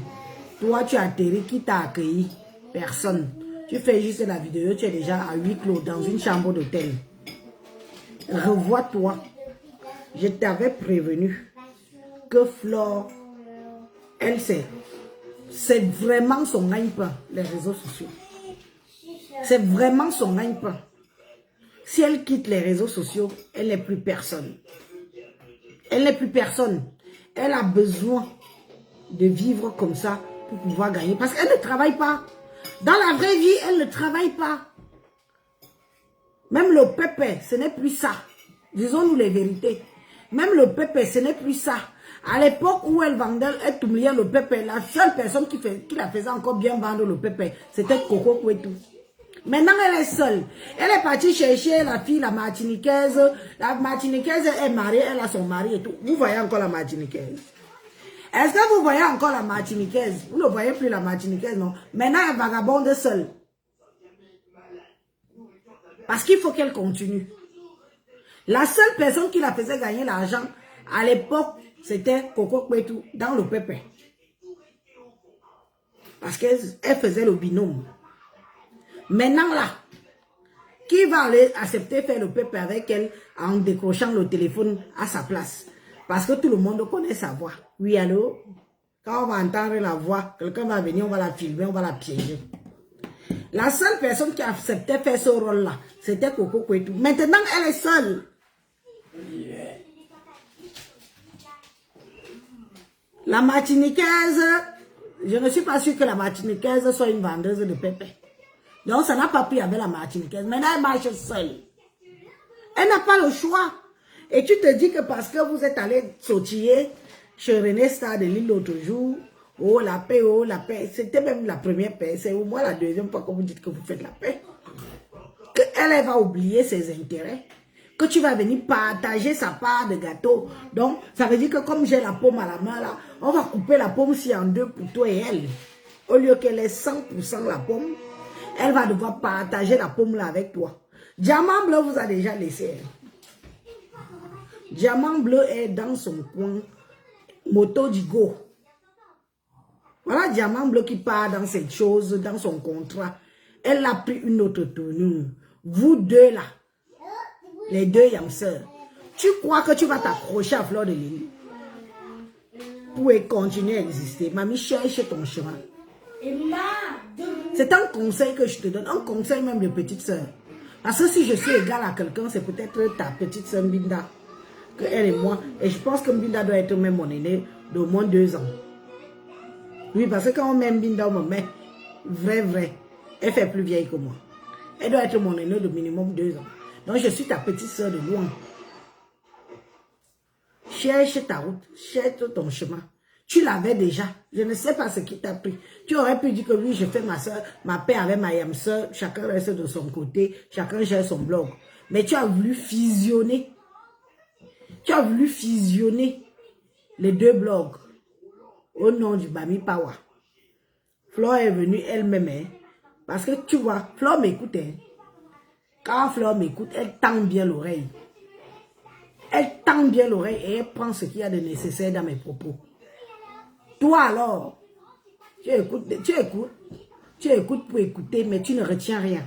Toi, tu as atterri, qui t'a accueilli? Personne. Tu fais juste la vidéo, tu es déjà à huis clos dans une chambre d'hôtel. Revois-toi. Je t'avais prévenu que Flore, elle sait. C'est vraiment son gagne-pain, les réseaux sociaux. C'est vraiment son gagne-pain. Si elle quitte les réseaux sociaux, elle n'est plus personne. Elle n'est plus personne. Elle a besoin de vivre comme ça pour pouvoir gagner. Parce qu'elle ne travaille pas. Dans la vraie vie, elle ne travaille pas. Même le pépé, ce n'est plus ça. Disons-nous les vérités. Même le pépé, ce n'est plus ça. À l'époque où elle vendait, elle oubliait le pépé, la seule personne qui la faisait encore bien vendre le pépé, c'était Coco Kouetou. Maintenant, elle est seule. Elle est partie chercher la fille, la Martiniquaise. La Martiniquaise est mariée, elle a son mari et tout. Vous voyez encore la Martiniquaise? Est-ce que vous voyez encore la Martiniquaise? Vous ne voyez plus la Martiniquaise, non? Maintenant, elle vagabonde seule. Parce qu'il faut qu'elle continue. La seule personne qui la faisait gagner l'argent, à l'époque, c'était Coco Kouetou, dans le pépé. Parce qu'elle faisait le binôme. Maintenant là, qui va aller accepter faire le pépé avec elle en décrochant le téléphone à sa place? Parce que tout le monde connaît sa voix. Oui, allô? Quand on va entendre la voix, quelqu'un va venir, on va la filmer, on va la piéger. La seule personne qui acceptait faire ce rôle-là, c'était Coco Kouetou. Maintenant, elle est seule. La Martiniquaise, je ne suis pas sûre que la Martiniquaise soit une vendeuse de pépé. Donc, ça n'a pas pris avec la Martiniquaise. Maintenant, elle marche seule. Elle n'a pas le choix. Et tu te dis que parce que vous êtes allé sautiller chez René Star de l'île l'autre jour, oh la paix, c'était même la première paix, c'est au moins la deuxième fois que vous dites que vous faites la paix. Elle va oublier ses intérêts. Que tu vas venir partager sa part de gâteau. Donc, ça veut dire que comme j'ai la pomme à la main là, on va couper la pomme si en deux pour toi et elle. Au lieu qu'elle ait 100% la pomme, elle va devoir partager la pomme là avec toi. Diamant Bleu vous a déjà laissé. Diamant Bleu est dans son coin. Moto Digo. Voilà Diamant Bleu qui part dans cette chose, dans son contrat. Elle a pris une autre tournure. Vous deux là, les deux Yamseurs, tu crois que tu vas t'accrocher à Fleur de Lys pour continuer à exister? Mamie, cherche ton chemin. C'est un conseil que je te donne, un conseil même de petite soeur. Parce que si je suis égale à quelqu'un, c'est peut-être ta petite soeur Mbinda, que elle et moi. Et je pense que Mbinda doit être même mon aîné d'au moins 2 ans. Oui, parce que quand on met Mbinda, on me met vrai. Elle fait plus vieille que moi. Elle doit être mon aîné de minimum 2 ans. Donc je suis ta petite soeur de loin. Cherche ta route, cherche ton chemin. Tu l'avais déjà. Je ne sais pas ce qui t'a pris. Tu aurais pu dire que oui, je fais ma paix avec ma Yamseur. Chacun reste de son côté. Chacun gère son blog. Mais tu as voulu fusionner. Tu as voulu fusionner les deux blogs au nom du Bami Power. Flore est venue elle-même. Hein, parce que tu vois, Flore m'écoute. Hein. Quand Flore m'écoute, elle tend bien l'oreille. Elle tend bien l'oreille et elle prend ce qu'il y a de nécessaire dans mes propos. Toi alors, tu écoutes pour écouter, mais tu ne retiens rien.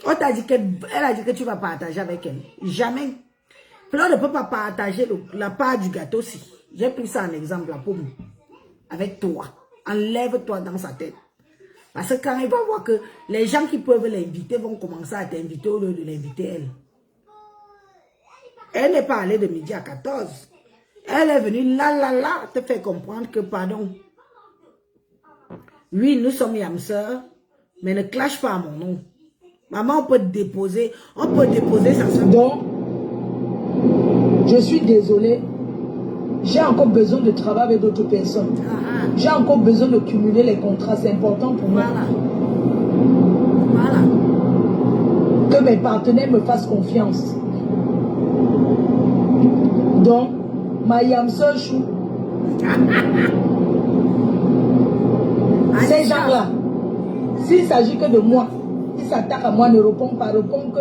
On t'a dit elle a dit que tu vas partager avec elle. Jamais. Flore ne peut pas partager la part du gâteau si. J'ai pris ça en exemple, la pomme. Avec toi. Enlève-toi dans sa tête. Parce que quand il va voir que les gens qui peuvent l'inviter vont commencer à t'inviter au lieu de l'inviter elle. Elle n'est pas allée de midi à 14. Elle est venue là, te faire comprendre que, pardon, oui, nous sommes Yamseur, mais ne clash pas à mon nom. Maman, on peut déposer sa soeur.
Donc, je suis désolée. J'ai encore besoin de travailler avec d'autres personnes. J'ai encore besoin de cumuler les contrats. C'est important pour moi.
Voilà.
Que mes partenaires me fassent confiance. Donc, ma Yamseur chou. Ces gens-là, s'il s'agit que de moi, s'ils s'attaquent à moi, ne répondent pas. Répondent que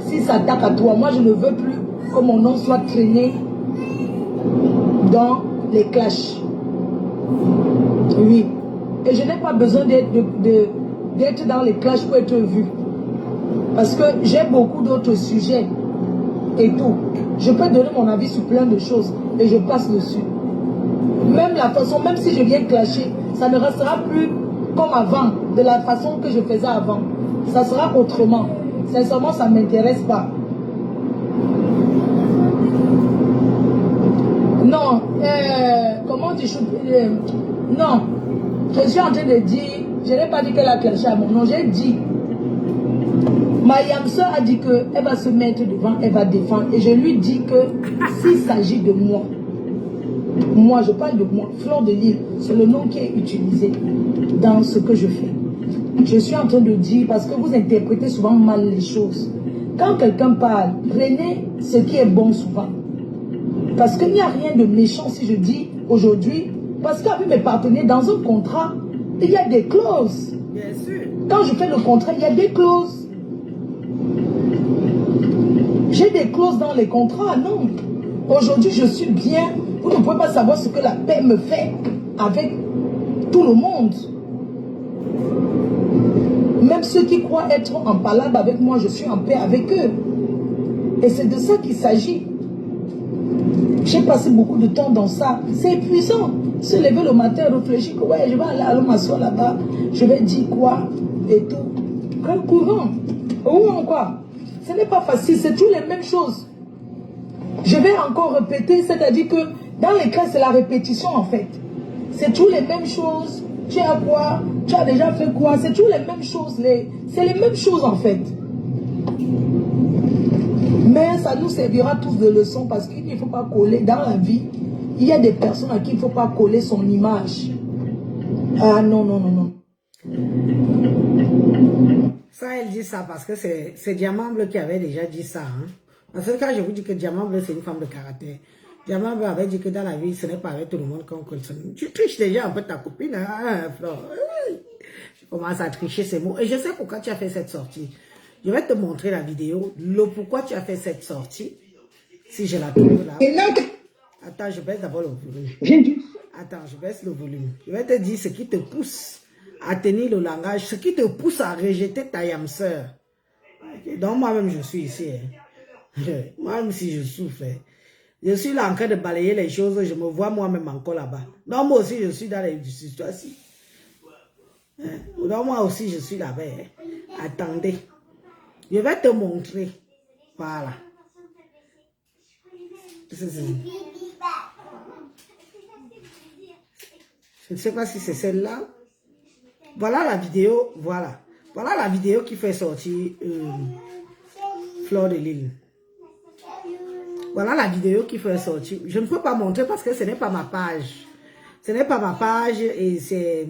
s'ils s'attaquent à toi, moi je ne veux plus que mon nom soit traîné dans les clashs. Oui. Et je n'ai pas besoin d'être dans les clashs pour être vu. Parce que j'ai beaucoup d'autres sujets et tout. Je peux donner mon avis sur plein de choses et je passe dessus. Même la façon, même si je viens clasher, ça ne restera plus comme avant, de la façon que je faisais avant. Ça sera autrement. Sincèrement, ça ne m'intéresse pas. Non, comment tu non, je suis en train de dire, je n'ai pas dit qu'elle a clashé à mon nom, j'ai dit, ma Yamseur a dit qu'elle va se mettre devant, elle va défendre. Et je lui dis que s'il s'agit de moi, je parle de moi, Fleur de Lille, c'est le nom qui est utilisé dans ce que je fais. Je suis en train de dire, parce que vous interprétez souvent mal les choses. Quand quelqu'un parle, prenez ce qui est bon souvent. Parce qu'il n'y a rien de méchant si je dis aujourd'hui, parce qu'avec mes partenaires, dans un contrat, il y a des clauses.
Bien sûr.
Quand je fais le contrat, il y a des clauses. J'ai des clauses dans les contrats, non. Aujourd'hui, je suis bien. Vous ne pouvez pas savoir ce que la paix me fait avec tout le monde. Même ceux qui croient être en palabre avec moi, je suis en paix avec eux. Et c'est de ça qu'il s'agit. J'ai passé beaucoup de temps dans ça. C'est épuisant. Se lever le matin, réfléchir que ouais, je vais aller m'asseoir là-bas. Je vais dire quoi et tout. Comme courant. Ou quoi. Ce n'est pas facile. C'est toujours les mêmes choses. Je vais encore répéter. C'est-à-dire que dans les cas, c'est la répétition en fait. C'est toujours les mêmes choses. Tu as quoi? Tu as déjà fait quoi? C'est toujours les mêmes choses. C'est les mêmes choses en fait. Mais ça nous servira tous de leçon parce qu'il ne faut pas coller dans la vie. Il y a des personnes à qui il ne faut pas coller son image. Ah non, non, non, non.
Ça, elle dit ça parce que c'est Diamant qui avait déjà dit ça. Hein? Parce que quand je vous dis que Diamant c'est une femme de caractère, Diamant avait dit que dans la vie, ce n'est pas avec tout le monde qu'on consomme. Tu triches déjà un peu ta copine, hein, Flore. Je commence à tricher ces mots. Et je sais pourquoi tu as fait cette sortie. Je vais te montrer la vidéo, pourquoi tu as fait cette sortie. Si je la trouve là. Attends, je baisse d'abord le volume. Attends, je baisse le volume. Je vais te dire ce qui te pousse à tenir le langage, ce qui te pousse à rejeter ta Yamseur. Donc moi-même, je suis ici. Hein. Moi-même, si je souffre, je suis là en train de balayer les choses, je me vois moi-même encore là-bas. Donc moi aussi, je suis dans les situations. Donc moi aussi, je suis là-bas. Hein. Attendez. Je vais te montrer. Voilà. Je ne sais pas si c'est celle-là. Voilà la vidéo. Voilà. Voilà la vidéo qui fait sortir Fleur de Lille. Voilà la vidéo qui fait sortir. Je ne peux pas montrer parce que ce n'est pas ma page. Ce n'est pas ma page et c'est...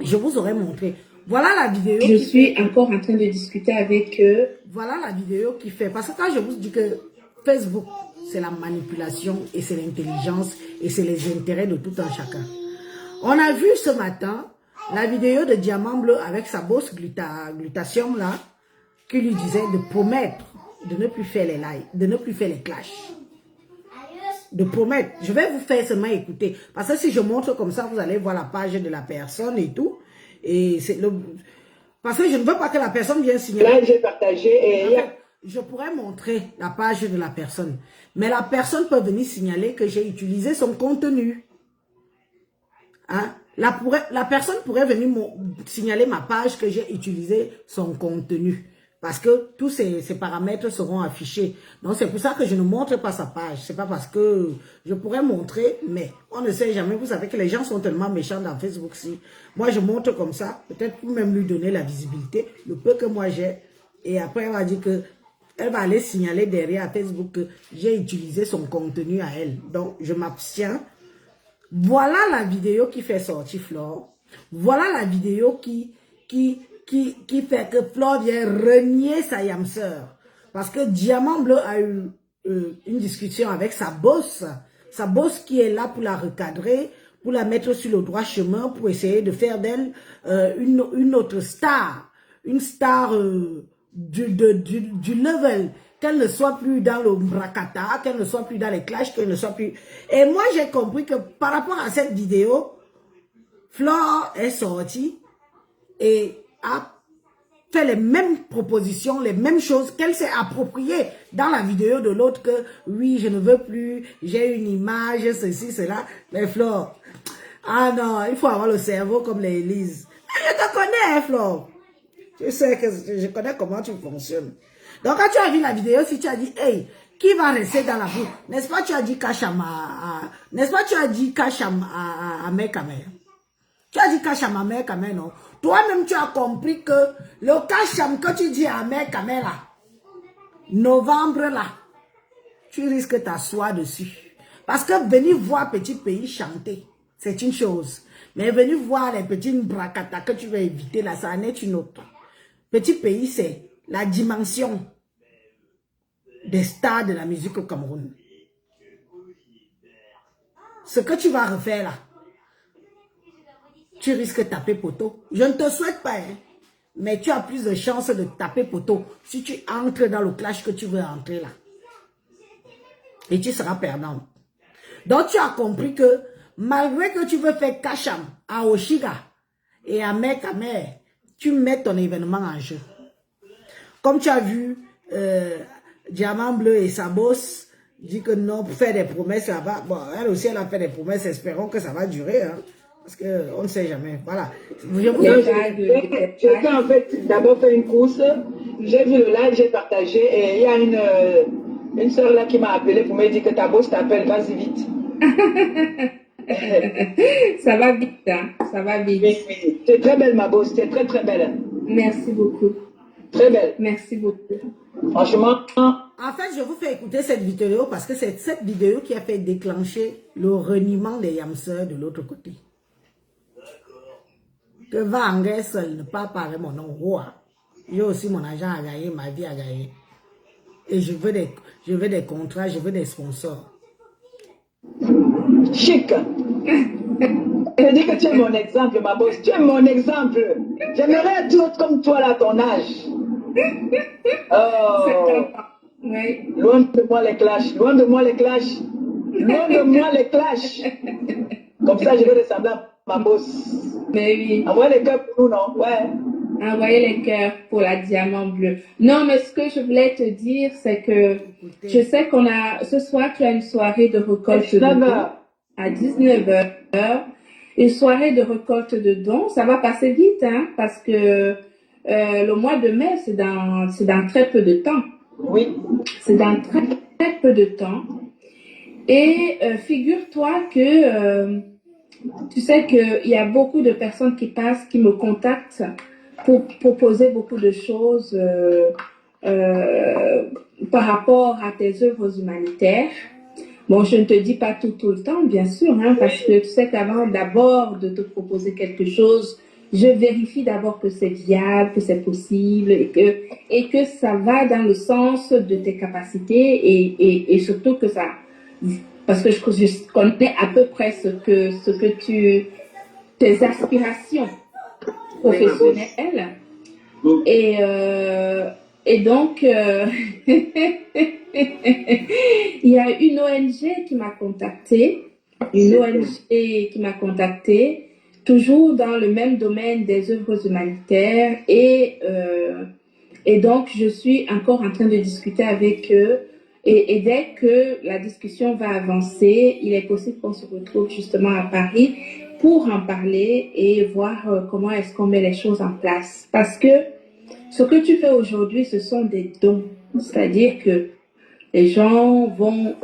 Je vous aurais montré. Voilà la vidéo.
Je suis encore en train de discuter avec eux.
Voilà la vidéo qui fait. Parce que quand je vous dis que Facebook, c'est la manipulation et c'est l'intelligence et c'est les intérêts de tout un chacun. On a vu ce matin la vidéo de Diamant Bleu avec sa bosse glutation là, qui lui disait de promettre de ne plus faire les lives, de ne plus faire les clashs. De promettre. Je vais vous faire seulement écouter. Parce que si je montre comme ça, vous allez voir la page de la personne et tout. Et c'est le... Parce que je ne veux pas que la personne vienne signaler.
Là, j'ai partagé et...
Je pourrais montrer la page de la personne. Mais la personne peut venir signaler que j'ai utilisé son contenu. Hein? La personne pourrait venir signaler ma page que j'ai utilisé son contenu. Parce que tous ces paramètres seront affichés. Donc, c'est pour ça que je ne montre pas sa page. C'est pas parce que je pourrais montrer, mais on ne sait jamais. Vous savez que les gens sont tellement méchants dans Facebook. Si moi, je montre comme ça, peut-être pour même lui donner la visibilité, le peu que moi j'ai. Et après, elle va dire que elle va aller signaler derrière à Facebook que j'ai utilisé son contenu à elle. Donc, je m'abstiens. Voilà la vidéo qui fait sortir Flore. Voilà la vidéo qui fait que Flore vient renier sa yamseur. Parce que Diamant Bleu a eu une discussion avec sa boss. Sa boss qui est là pour la recadrer, pour la mettre sur le droit chemin, pour essayer de faire d'elle une autre star. Une star du level. Qu'elle ne soit plus dans le bracata, qu'elle ne soit plus dans les clashs, qu'elle ne soit plus... Et moi, j'ai compris que par rapport à cette vidéo, Flore est sortie et a fait les mêmes propositions, les mêmes choses qu'elle s'est appropriées dans la vidéo de l'autre que oui, je ne veux plus, j'ai une image, ceci, cela. Mais Flore, ah non, il faut avoir le cerveau comme les Élise. Je te connais, hein, Flore. Tu sais que je connais comment tu fonctionnes. Donc quand tu as vu la vidéo, si tu as dit, hey, qui va rester dans la boue? N'est-ce pas, tu as dit Kacham n'est-ce pas, tu as dit Kacham à Mekame? Tu as dit Kacham à Mekame, non? Toi-même, tu as compris que le Kacham que tu dis à Mekame là, novembre là, tu risques t'asseoir dessus. Parce que venir voir Petit Pays chanter, c'est une chose. Mais venir voir les petits bracata que tu vas éviter là, ça en est une autre. Petit Pays, c'est la dimension des stars de la musique au Cameroun. Ce que tu vas refaire là, tu risques de taper poteau. Je ne te souhaite pas, hein, mais tu as plus de chances de taper poteau si tu entres dans le clash que tu veux entrer là. Et tu seras perdant. Donc tu as compris que malgré que tu veux faire Kacham à Oshiga et à Mekame, tu mets ton événement en jeu. Comme tu as vu, Diamant Bleu et sa boss dit que non, pour faire des promesses, ça va. Bon, elle aussi, elle a fait des promesses, espérons que ça va durer, hein, parce qu'on ne sait jamais. Voilà.
J'ai en fait d'abord fait une course, j'ai vu le live, j'ai partagé, et il y a une soeur là qui m'a appelé pour me dire que ta boss t'appelle, vas-y vite.
Ça va vite, hein? Ça va vite.
Oui, oui. Tu es très belle, ma boss, tu es très très belle.
Merci beaucoup.
Très belle.
Merci beaucoup.
Franchement.
En fait, je vous fais écouter cette vidéo parce que c'est cette vidéo qui a fait déclencher le reniement des yamseurs de l'autre côté. Que va en seul ne pas parler mon nom roi. J'ai aussi mon argent à gagner, ma vie à gagner. Et je veux des contrats, je veux des sponsors.
Chic. Je dis que tu es mon exemple, ma boss. Tu es mon exemple. J'aimerais être comme toi là, à ton âge. Oh.
Oui.
Loin de moi les clashs. Loin de moi les clashs. Loin de moi les clashs. Comme ça, je vais ressembler à ma boss.
Mais oui.
Envoyez les cœurs pour nous, non? Ouais.
Envoyez les cœurs pour la Diamant Bleu. Non, mais ce que je voulais te dire, c'est que je sais qu'on a... Ce soir, tu as une soirée de récolte de dons à 19h. Une soirée de récolte de dons. Ça va passer vite, hein, parce que le mois de mai, c'est dans très peu de temps.
Oui.
C'est dans très, très peu de temps. Et figure-toi que tu sais qu'il y a beaucoup de personnes qui passent, qui me contactent pour proposer beaucoup de choses par rapport à tes œuvres humanitaires. Bon, je ne te dis pas tout le temps, bien sûr, hein, parce que tu sais qu'avant d'abord de te proposer quelque chose, je vérifie d'abord que c'est viable, que c'est possible et que ça va dans le sens de tes capacités et surtout que ça... Parce que je connais à peu près ce que tes aspirations professionnelles. Et donc, il y a une ONG qui m'a contactée, toujours dans le même domaine des œuvres humanitaires et donc je suis encore en train de discuter avec eux et dès que la discussion va avancer, il est possible qu'on se retrouve justement à Paris pour en parler et voir comment est-ce qu'on met les choses en place. Parce que Ce que tu fais aujourd'hui, ce sont des dons. C'est-à-dire que les gens vont,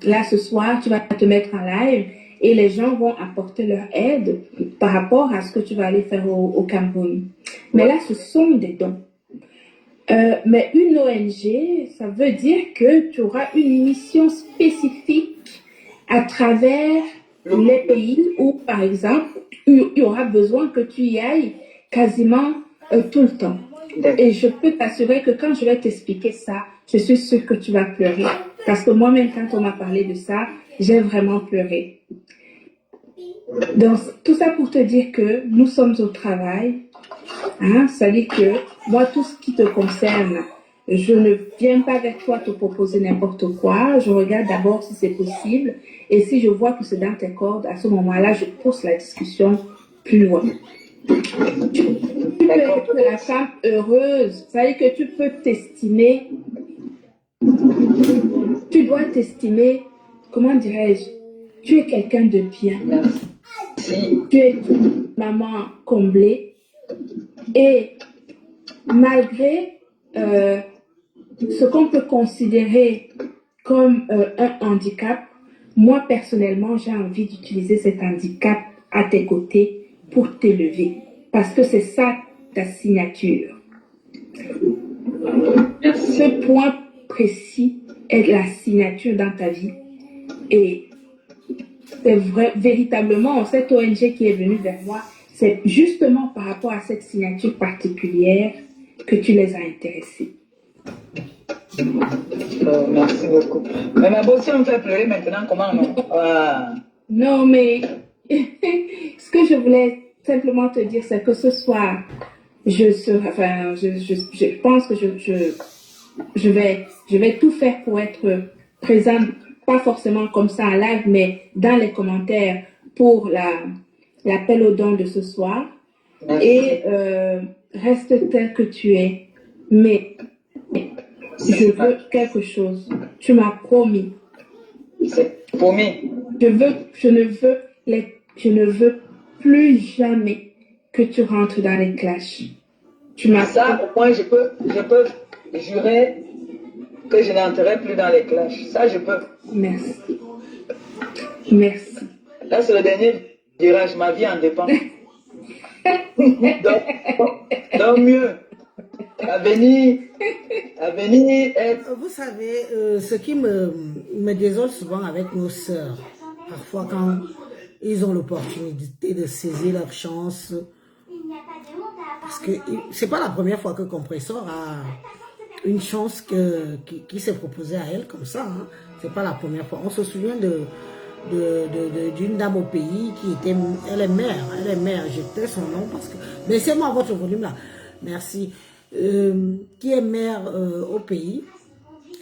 là ce soir, tu vas te mettre en live et les gens vont apporter leur aide par rapport à ce que tu vas aller faire au Cameroun. Mais là, ce sont des dons. Mais une ONG, ça veut dire que tu auras une mission spécifique à travers les pays où, par exemple, il y aura besoin que tu y ailles quasiment tout le temps. Et je peux t'assurer que quand je vais t'expliquer ça, je suis sûre que tu vas pleurer. Parce que moi-même, quand on m'a parlé de ça, j'ai vraiment pleuré. Donc, tout ça pour te dire que nous sommes au travail. Hein, ça dit que moi, tout ce qui te concerne, je ne viens pas vers toi te proposer n'importe quoi. Je regarde d'abord si c'est possible. Et si je vois que c'est dans tes cordes, à ce moment-là, je pousse la discussion plus loin. Tu peux être la femme heureuse. Ça veut dire que tu peux t'estimer. Tu dois t'estimer, comment dirais-je, tu es quelqu'un de bien. Tu es une maman comblée. Et malgré ce qu'on peut considérer comme un handicap, moi personnellement, j'ai envie d'utiliser cet handicap à tes côtés pour t'élever. Parce que c'est ça ta signature. Ce point précis est la signature dans ta vie. Et c'est vrai, véritablement, cette ONG qui est venue vers moi, c'est justement par rapport à cette signature particulière que tu les as intéressés.
Merci beaucoup. Mais ma bosse me fait pleurer maintenant, comment non?
Non, mais ce que je voulais simplement te dire, c'est que ce soir, je pense que je vais tout faire pour être présente, pas forcément comme ça en live, mais dans les commentaires pour l'appel aux dons de ce soir. Merci. Et reste tel que tu es. Mais je veux quelque chose. Tu m'as promis.
C'est promis.
Je ne veux plus jamais que tu rentres dans les clashs. Tu m'as
ça, au moins, je peux jurer que je n'entrerai plus dans les clashs. Ça, je peux.
Merci. Merci.
Là, c'est le dernier virage. Ma vie en dépend. donc mieux. À venir être...
Vous savez, ce qui me désole souvent avec nos sœurs, parfois quand ils ont l'opportunité de saisir leur chance, parce que c'est pas la première fois que Compressor a une chance qui s'est proposée à elle comme ça. Hein. C'est pas la première fois. On se souvient d'une dame au pays qui était... Elle est mère, j'étais son nom parce que... Laissez-moi votre volume là. Merci. Qui est mère au pays,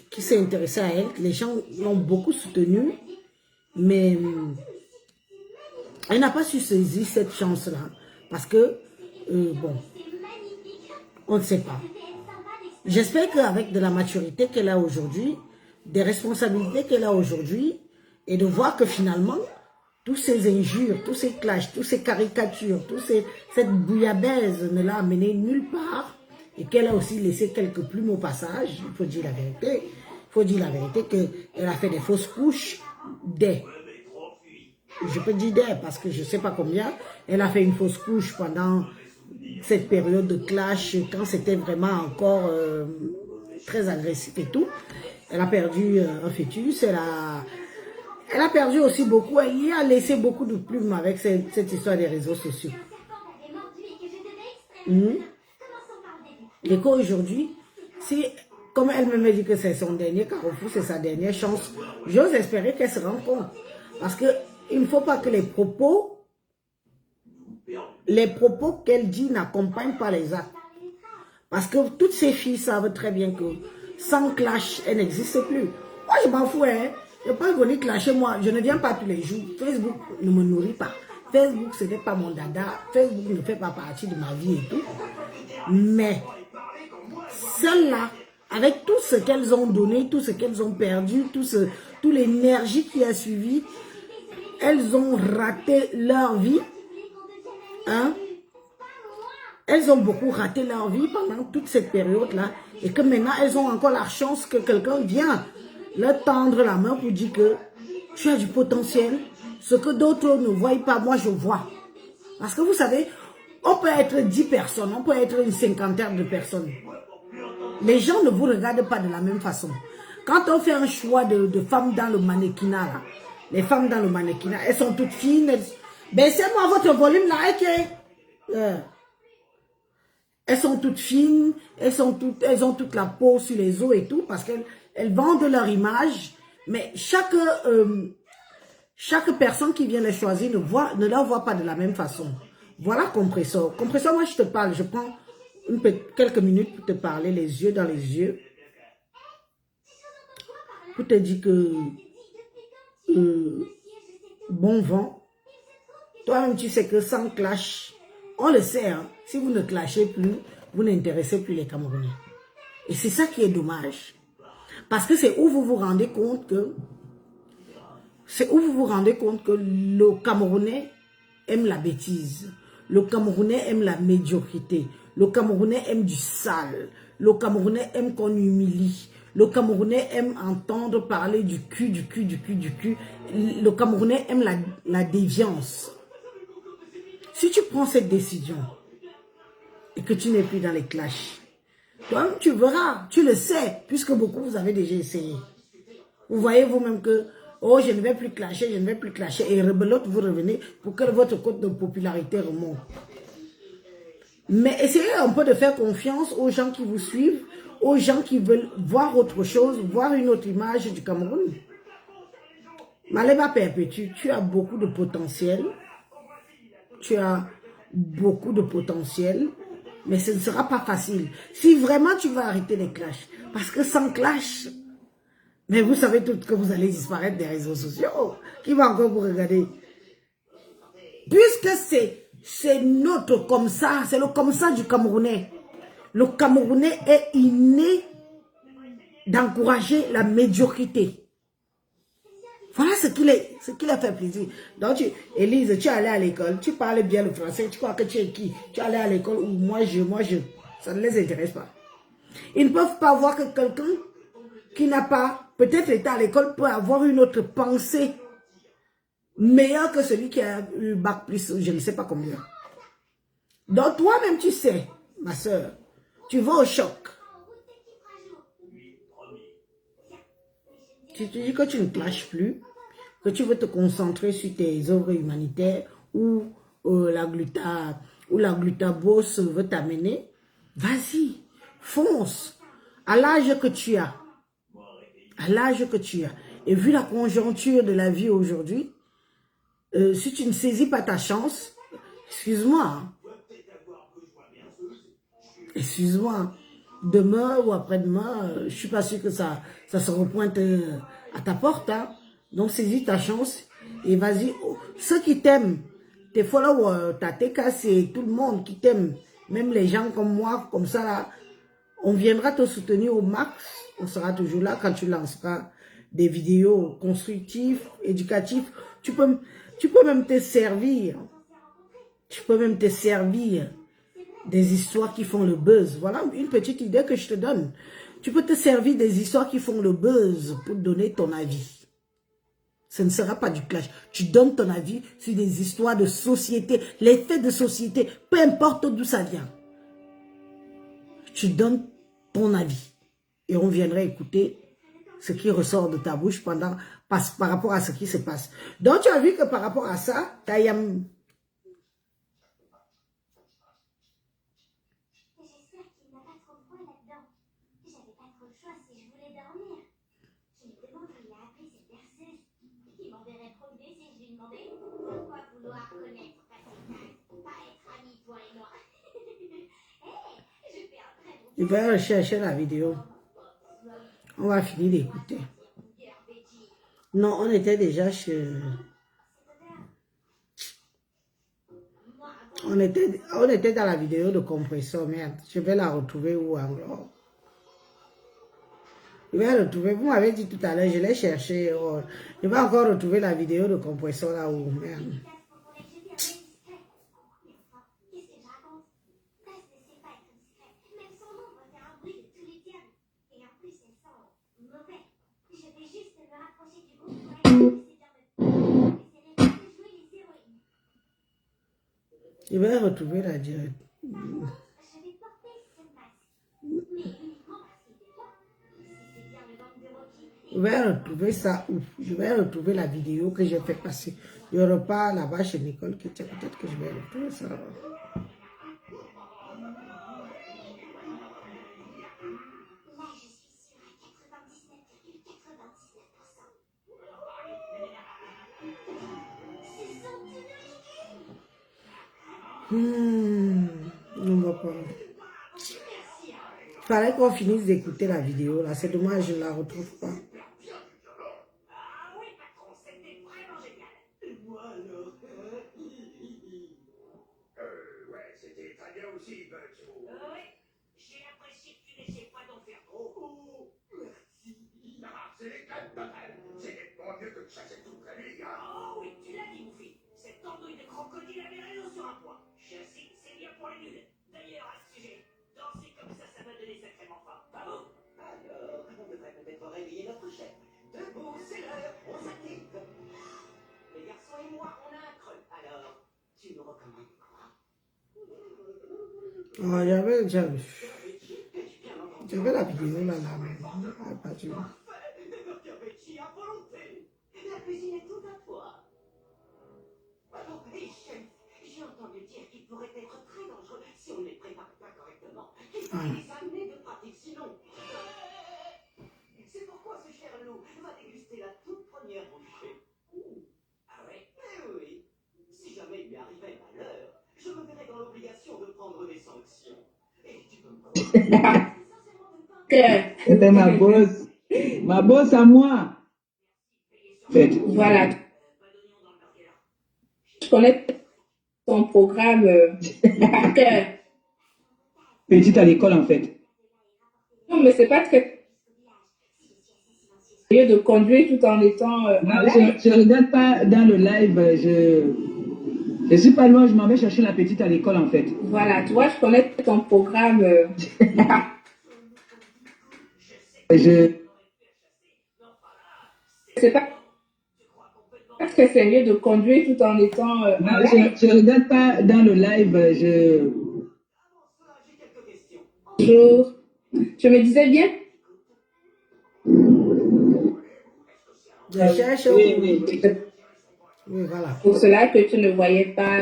qui s'est intéressée à elle. Les gens l'ont beaucoup soutenue, mais elle n'a pas su saisir cette chance-là. Parce que, bon, on ne sait pas. J'espère qu'avec de la maturité qu'elle a aujourd'hui, des responsabilités qu'elle a aujourd'hui, et de voir que finalement, tous ces injures, tous ces clashs, toutes ces caricatures, cette bouillabaisse ne l'a amené nulle part, et qu'elle a aussi laissé quelques plumes au passage. Il faut dire la vérité. Il faut dire la vérité qu'elle a fait des fausses couches je peux dire parce que je ne sais pas combien. Elle a fait une fausse couche pendant cette période de clash, quand c'était vraiment encore très agressif et tout. Elle a perdu un fœtus, elle a perdu aussi beaucoup, elle y a laissé beaucoup de plumes avec cette histoire des réseaux sociaux. Et qu'aujourd'hui, si, comme elle-même dit que c'est son dernier carrefour, c'est sa dernière chance, j'ose espérer qu'elle se rende compte. Parce qu'il ne faut pas que les propos qu'elle dit n'accompagnent pas les actes. Parce que toutes ces filles savent très bien que sans clash, elles n'existent plus. Moi, je m'en fous, hein. Je ne peux pas venir clasher moi. Je ne viens pas tous les jours. Facebook ne me nourrit pas. Facebook, ce n'est pas mon dada. Facebook ne fait pas partie de ma vie et tout. Mais celles-là, avec tout ce qu'elles ont donné, tout ce qu'elles ont perdu, toute l'énergie qui a suivi, elles ont raté leur vie. Hein? elles ont beaucoup raté leur vie pendant toute cette période-là. Et que maintenant, elles ont encore la chance que quelqu'un vienne leur tendre la main pour dire que tu as du potentiel. Ce que d'autres ne voient pas, moi je vois. Parce que vous savez, on peut être 10 personnes, on peut être une cinquantaine de personnes. Les gens ne vous regardent pas de la même façon. Quand on fait un choix de femmes dans le mannequinat, là, les femmes dans le mannequinat, elles sont toutes fines. Baissez-moi votre volume là, ok? Elles sont toutes fines, elles ont toute la peau sur les os et tout, parce qu'elles vendent leur image, mais chaque personne qui vient les choisir ne la voit pas de la même façon. Voilà Compressor. Compressor, moi je te parle, je prends quelques minutes pour te parler les yeux dans les yeux. Pour te dire que bon vent. Toi-même tu sais que sans clash, on le sait, hein, si vous ne clashez plus, vous n'intéressez plus les Camerounais. Et c'est ça qui est dommage. Parce que c'est où vous vous rendez compte que le Camerounais aime la bêtise. Le Camerounais aime la médiocrité. Le Camerounais aime du sale. Le Camerounais aime qu'on humilie. Le Camerounais aime entendre parler du cul, du cul, du cul, du cul. Le Camerounais aime la déviance. Si tu prends cette décision et que tu n'es plus dans les clashs, toi tu verras, tu le sais, puisque beaucoup vous avez déjà essayé. Vous voyez vous-même que, oh, je ne vais plus clasher, je ne vais plus clasher. Et rebelote, vous revenez pour que votre cote de popularité remonte. Mais essayez un peu de faire confiance aux gens qui vous suivent, aux gens qui veulent voir autre chose, voir une autre image du Cameroun. Maleba Perpétue, tu as beaucoup de potentiel. Tu as beaucoup de potentiel, mais ce ne sera pas facile. Si vraiment tu vas arrêter les clashs, parce que sans clash, mais vous savez tout que vous allez disparaître des réseaux sociaux. Qui va encore vous regarder? Puisque c'est notre comme ça, c'est le comme ça du Camerounais. Le Camerounais est inné d'encourager la médiocrité. Voilà ce qui a fait plaisir. Donc, Élise, tu es allée à l'école, tu parles bien le français, tu crois que tu es qui? Tu es allée à l'école ou moi je, ça ne les intéresse pas. Ils ne peuvent pas voir que quelqu'un qui n'a pas, peut-être été à l'école, peut avoir une autre pensée meilleure que celui qui a eu bac plus, je ne sais pas combien. Donc, toi-même, tu sais, ma soeur, tu vas au choc. Tu te dis que tu ne clashes plus, que tu veux te concentrer sur tes œuvres humanitaires ou la glutabose veut t'amener, vas-y, fonce. À l'âge que tu as, et vu la conjoncture de la vie aujourd'hui, si tu ne saisis pas ta chance, excuse-moi, demain ou après-demain, je ne suis pas sûre que ça se repointe à ta porte. Hein. Donc, saisis ta chance et vas-y. Ceux qui t'aiment, tes followers, ta TK, c'est tout le monde qui t'aime. Même les gens comme moi, comme ça, là, on viendra te soutenir au max. On sera toujours là quand tu lanceras des vidéos constructives, éducatives. Tu peux même te servir. Des histoires qui font le buzz. Voilà une petite idée que je te donne. Tu peux te servir des histoires qui font le buzz pour donner ton avis. Ce ne sera pas du clash. Tu donnes ton avis sur des histoires de société, les faits de société, peu importe d'où ça vient. Tu donnes ton avis. Et on viendra écouter ce qui ressort de ta bouche par rapport à ce qui se passe. Donc tu as vu que par rapport à ça, Tayam... Je vais rechercher la vidéo. On va finir d'écouter. Non, on était déjà chez... On était dans la vidéo de Compressor, merde. Je vais la retrouver où alors? Je vais la retrouver. Vous m'avez dit tout à l'heure, je l'ai cherché. Oh. Je vais encore retrouver la vidéo de Compressor là où, merde. Je vais retrouver la directe. Je vais retrouver ça où? Je vais retrouver la vidéo que j'ai fait passer. Il n'y aura pas là-bas chez Nicole qui tient. Peut-être que je vais retrouver ça. On va pas. Il fallait qu'on finisse d'écouter la vidéo là. C'est dommage, je ne la retrouve pas. Oh, j'avais la vidéo là, mais pas du tout.
La cuisine est toute à toi. Et chef, j'ai entendu dire qu'il pourrait être très dangereux si on ne les prépare pas correctement. Il faut les amener de pratique, sinon. C'est pourquoi ce cher loup va déguster la toute première bouchée. Ah ouais? Eh oui. Si jamais il lui arrivait malheur, je me verrais dans l'obligation de prendre des sanctions. Et tu peux me croire.
C'était ma bosse. Ma bosse à moi.
Voilà. Je connais ton programme par cœur.
Petite à l'école, en fait.
Non, mais c'est pas très sérieux de conduire tout en étant
Je ne regarde pas dans le live. Je suis pas loin, je m'en vais chercher la petite à l'école, en fait.
Voilà, tu vois, je connais ton programme. C'est pas très sérieux de conduire tout en étant
je ne regarde pas dans le live.
Bonjour. Je me disais bien.
Je cherche.
Oui.
Oui, voilà.
Pour cela que tu ne voyais pas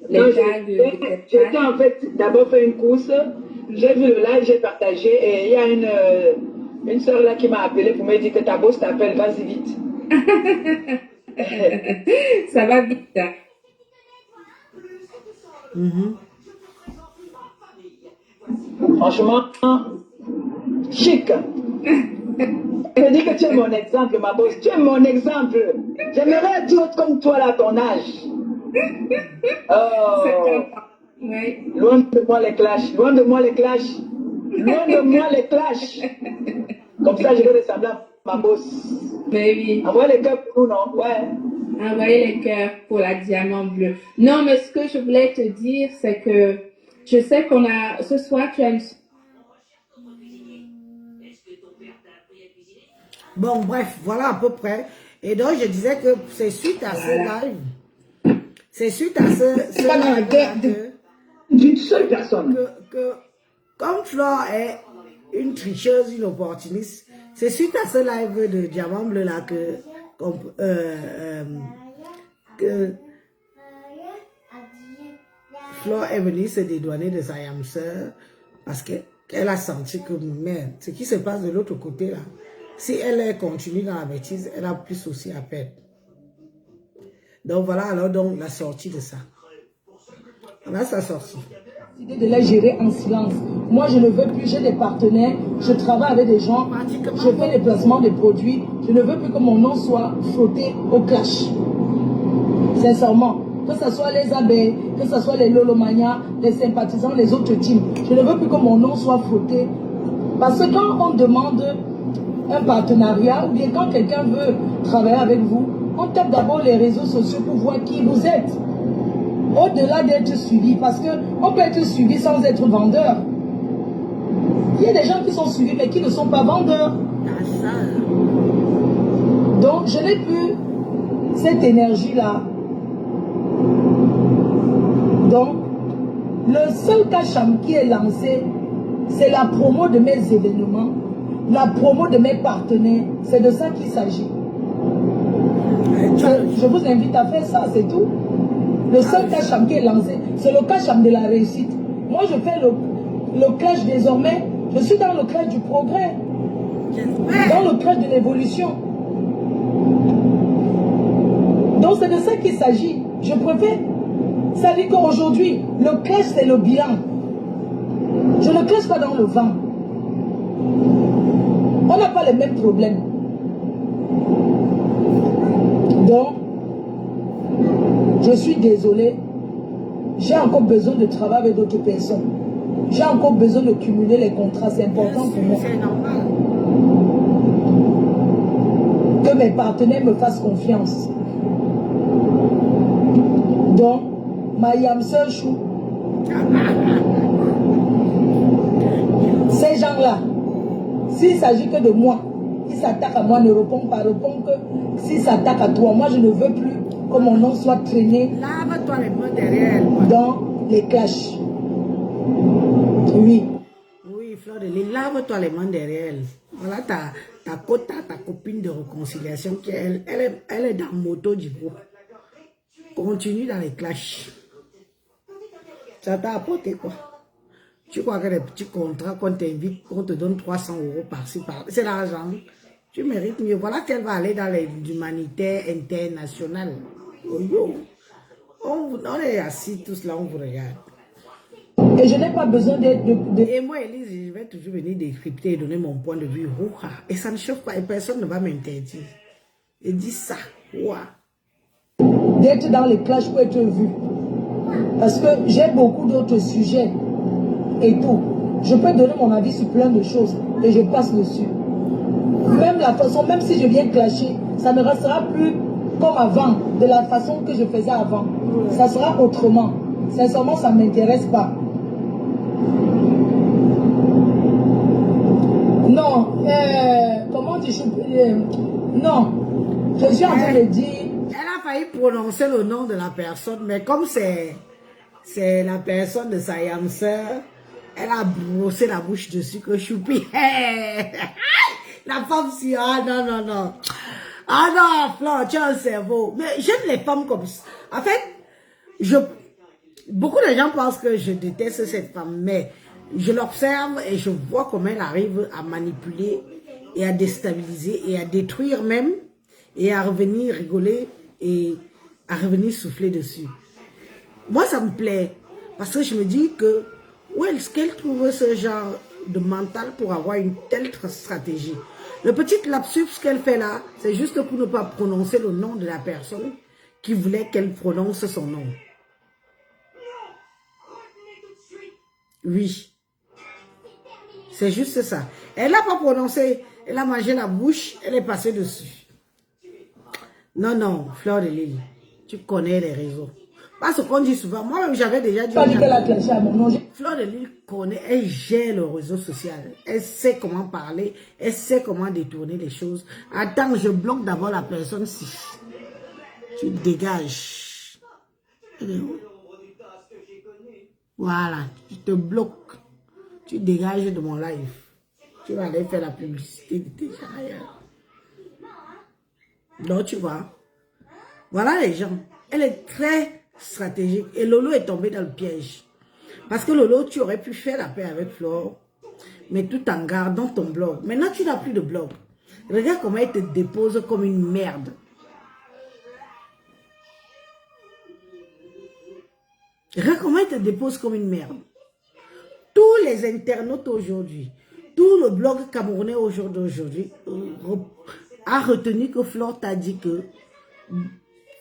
les
Non,
tags de tes
j'étais
pages.
en fait d'abord fait une course. J'ai vu le live, j'ai partagé et il y a une soeur là qui m'a appelé pour me dire que ta bosse t'appelle, vas-y vite.
Ça va vite.
Franchement, chic. Je me dis que tu es mon exemple, ma bosse. Tu es mon exemple. J'aimerais être autre comme toi là, à ton âge. Oh.
Oui.
Loin de moi les clashs. Loin de moi les clashs. Loin de moi les clashs. Comme ça, je vais ressembler à ma bosse.
Mais oui.
Envoyez les cœurs pour nous, non? Ouais.
Envoyez les cœurs pour la diamant bleu. Non, mais ce que je voulais te dire, c'est que je sais qu'on a... Ce soir, tu as une...
Bon, bref, voilà à peu près. Et donc, je disais que c'est suite à ce live. C'est suite à ce
Pas dans la tête
d'une seule personne.
Que comme Flore est une tricheuse, une opportuniste, c'est suite à ce live de Diamant Bleu là que Flore est venue se dédouaner de sa âme sœur parce qu'elle a senti que, merde, ce qui se passe de l'autre côté là, si elle continue dans la bêtise, elle a plus aussi à perdre. Donc voilà alors donc la sortie de ça. Voilà sa sortie.
De les gérer en silence. Moi, je ne veux plus, j'ai des partenaires, je travaille avec des gens, je fais des placements de produits. Je ne veux plus que mon nom soit frotté au clash. Sincèrement, que ce soit les abeilles, que ce soit les lolomanias, les sympathisants, les autres teams, je ne veux plus que mon nom soit frotté. Parce que quand on demande un partenariat ou bien quand quelqu'un veut travailler avec vous, on tape d'abord les réseaux sociaux pour voir qui vous êtes. Au-delà d'être suivi, parce qu'on peut être suivi sans être vendeur. Il y a des gens qui sont suivis mais qui ne sont pas vendeurs. Donc, je n'ai plus cette énergie-là. Donc, le seul cacham qui est lancé, c'est la promo de mes événements, la promo de mes partenaires. C'est de ça qu'il s'agit. Je vous invite à faire ça, c'est tout. Le seul cacham qui est lancé, c'est le cacham de la réussite. Moi, je fais le clash désormais. Je suis dans le clash du progrès. Dans le clash de l'évolution. Donc, c'est de ça qu'il s'agit. Je préfère. Ça dit qu'aujourd'hui, le clash, c'est le bilan. Je ne clash pas dans le vent. On n'a pas les mêmes problèmes. Donc, je suis désolé. J'ai encore besoin de travailler avec d'autres personnes. J'ai encore besoin de cumuler les contrats. C'est important pour moi.
C'est normal.
Que mes partenaires me fassent confiance. Donc, ma yamse chou. Ces gens-là, s'il s'agit que de moi, qui s'attaquent à moi, ne répondent pas, répondent que s'ils s'attaquent à toi, moi je ne veux plus que mon nom soit traîné.
Lave-toi les mains derrière.
Dans les clashs. Oui.
Oui, Fleur de Lys, lave-toi les mains derrière. Voilà ta copine de réconciliation qui elle est dans le moto du groupe. Continue dans les clashs. Ça t'a apporté quoi? Tu crois que les petits contrats qu'on t'invite, qu'on te donne 300 € par-ci, par-là, c'est l'argent. Tu mérites mieux. Voilà qu'elle va aller dans l'humanitaire international. Oh, yo. On est assis tous là, on vous regarde.
Et je n'ai pas besoin d'être...
Et moi, Elise, je vais toujours venir décrypter et donner mon point de vue. Et ça ne chauffe pas et personne ne va m'interdire. Et dis ça.
D'être dans les clashs pour être vu. Parce que j'ai beaucoup d'autres sujets et tout. Je peux donner mon avis sur plein de choses et je passe dessus. Même la façon, même si je viens clasher, ça ne restera plus comme avant, de la façon que je faisais avant. Ça sera autrement. Sincèrement, ça ne m'intéresse pas. Non, comment tu non, je suis en train de dire...
Elle a failli prononcer le nom de la personne, mais comme c'est la personne de sa yam sœur, elle a brossé la bouche dessus que choupi. La femme si, ah non, non, non. Ah non, Flore, tu as un cerveau. Mais j'aime les femmes comme ça. En fait, beaucoup de gens pensent que je déteste cette femme, mais je l'observe et je vois comment elle arrive à manipuler et à déstabiliser et à détruire même et à revenir rigoler et à revenir souffler dessus. Moi, ça me plaît parce que je me dis que où est-ce qu'elle trouve ce genre de mental pour avoir une telle stratégie? Le petit lapsus qu'elle fait là, c'est juste pour ne pas prononcer le nom de la personne qui voulait qu'elle prononce son nom. Oui. C'est juste ça. Elle n'a pas prononcé, elle a mangé la bouche, elle est passée dessus. Non, non, Fleur de Lys, tu connais les réseaux. Parce qu'on dit souvent, moi-même j'avais déjà dit... Fleur de Lys connaît, elle gère le réseau social. Elle sait comment parler, elle sait comment détourner les choses. Attends, je bloque d'abord la personne si tu dégages. Voilà, je te bloque. Tu dégages de mon live. Tu vas aller faire la publicité de tes carrières. Donc tu vois. Voilà les gens. Elle est très stratégique. Et Lolo est tombé dans le piège. Parce que Lolo, tu aurais pu faire la paix avec Flore. Mais tout en gardant ton blog. Maintenant, tu n'as plus de blog. Regarde comment elle te dépose comme une merde. Regarde comment elle te dépose comme une merde. Tous les internautes aujourd'hui, tout le blog camerounais aujourd'hui a retenu que Flore t'a dit que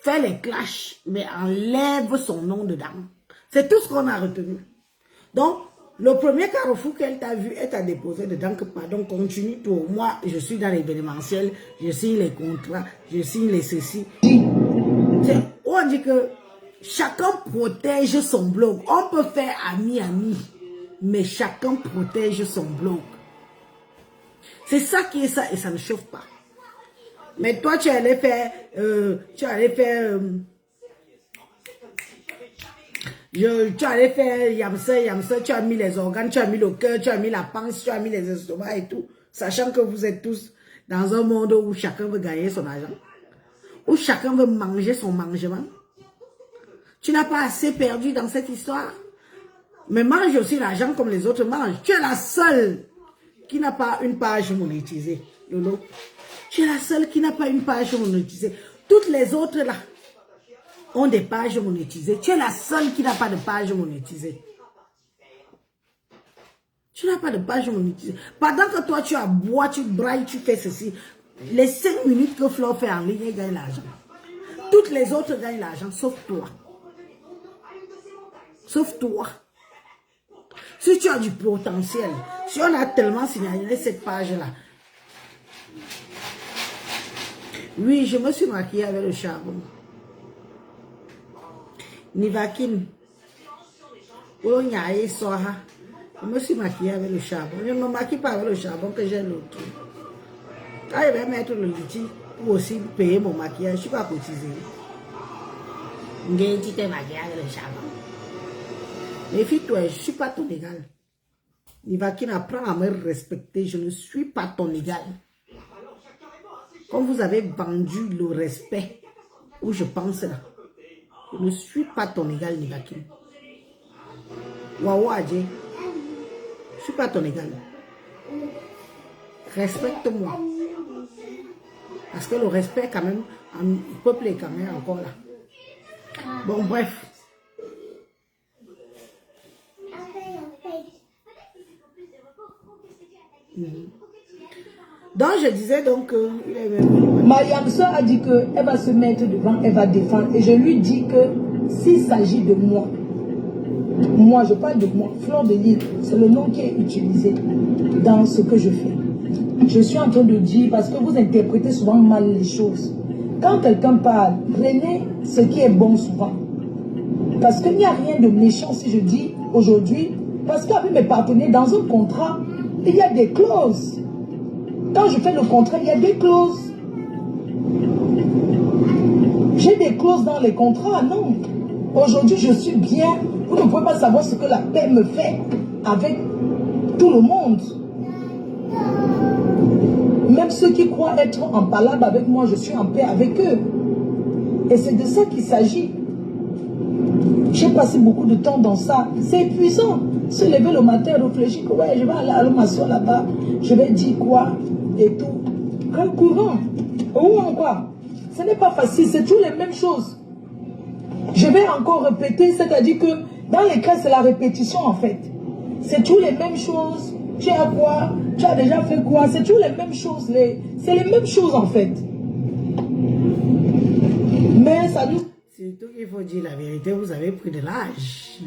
fais les clashs, mais enlève son nom dedans. C'est tout ce qu'on a retenu. Donc, le premier carrefour qu'elle t'a vu, elle t'a déposé dedans que pardon, continue tout. Moi, je suis dans l'événementiel, je signe les contrats, je signe les ceci. On dit que chacun protège son blog. On peut faire ami, mais chacun protège son blog. C'est ça qui est ça et ça ne chauffe pas. Mais toi, tu allais faire, tu allais faire yamsa, tu as mis les organes, tu as mis le cœur, tu as mis la panse, tu as mis les estomacs et tout, sachant que vous êtes tous dans un monde où chacun veut gagner son argent, où chacun veut manger son mangement. Tu n'as pas assez perdu dans cette histoire. Mais mange aussi l'argent comme les autres mangent. Tu es la seule qui n'a pas une page monétisée, Lolo. Tu es la seule qui n'a pas une page monétisée. Toutes les autres là ont des pages monétisées. Tu es la seule qui n'a pas de page monétisée. Tu n'as pas de page monétisée. Pendant que toi tu aboies, tu brailles, tu fais ceci, les 5 minutes que Flo fait en ligne, elle gagne l'argent. Toutes les autres gagnent l'argent, sauf toi. Sauf toi. Si tu as du potentiel, si on a tellement signalé cette page-là. Oui, je me suis maquillée avec le charbon. Nivakin. Oh, nyaye soha. Je me suis maquillée avec le charbon. Je ne me maquille pas avec le charbon que j'ai l'autre. Quand je vais mettre le litige pour aussi payer mon maquillage, je ne suis pas cotisée. Tu t'es maquillée avec le charbon. Méfie-toi, je ne suis pas ton égal. Nivakin, apprends à me respecter. Je ne suis pas ton égal. Comme vous avez vendu le respect, où je pense là, je ne suis pas ton égal, Nivakin. Waouh, je ne suis pas ton égal. Respecte-moi. Parce que le respect, quand même, le peuple est quand même encore là. Bon, bref. Donc, je disais donc...
Mariam Soeur a dit qu'elle va se mettre devant, elle va défendre. Et je lui dis que s'il s'agit de moi, je parle de moi, Fleur de Lys, c'est le nom qui est utilisé dans ce que je fais. Je suis en train de dire, parce que vous interprétez souvent mal les choses. Quand quelqu'un parle, prenez ce qui est bon souvent. Parce qu'il n'y a rien de méchant si je dis aujourd'hui, parce qu'avec mes partenaires, dans un contrat, il y a des clauses. Quand je fais le contrat, il y a des clauses. J'ai des clauses dans les contrats, non. Aujourd'hui, je suis bien. Vous ne pouvez pas savoir ce que la paix me fait avec tout le monde. Même ceux qui croient être en palabre avec moi, je suis en paix avec eux. Et c'est de ça qu'il s'agit. J'ai passé beaucoup de temps dans ça. C'est épuisant. Se lever le matin et réfléchir que ouais, je vais aller m'asseoir là-bas. Je vais dire quoi et tout. Comme courant. Ou encore. Ce n'est pas facile. C'est toujours les mêmes choses. Je vais encore répéter. C'est-à-dire que dans les cas, c'est la répétition en fait. C'est toujours les mêmes choses. Tu as quoi? Tu as déjà fait quoi? C'est toujours les mêmes choses. C'est les mêmes choses en fait. Mais ça nous...
Surtout qu'il faut dire la vérité, vous avez pris de l'âge.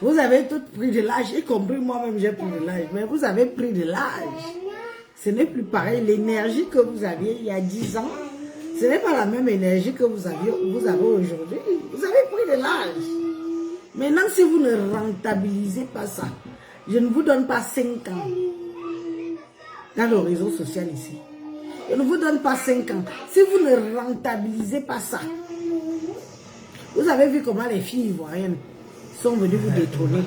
Vous avez tous pris de l'âge, y compris moi-même j'ai pris de l'âge. Mais vous avez pris de l'âge. Ce n'est plus pareil. L'énergie que vous aviez il y a 10 ans, ce n'est pas la même énergie que vous avez aujourd'hui. Vous avez pris de l'âge. Maintenant, si vous ne rentabilisez pas ça, je ne vous donne pas 5 ans dans le réseau social ici. Je ne vous donne pas 5 ans. Si vous ne rentabilisez pas ça, vous avez vu comment les filles ivoiriennes sont venues vous détrôner.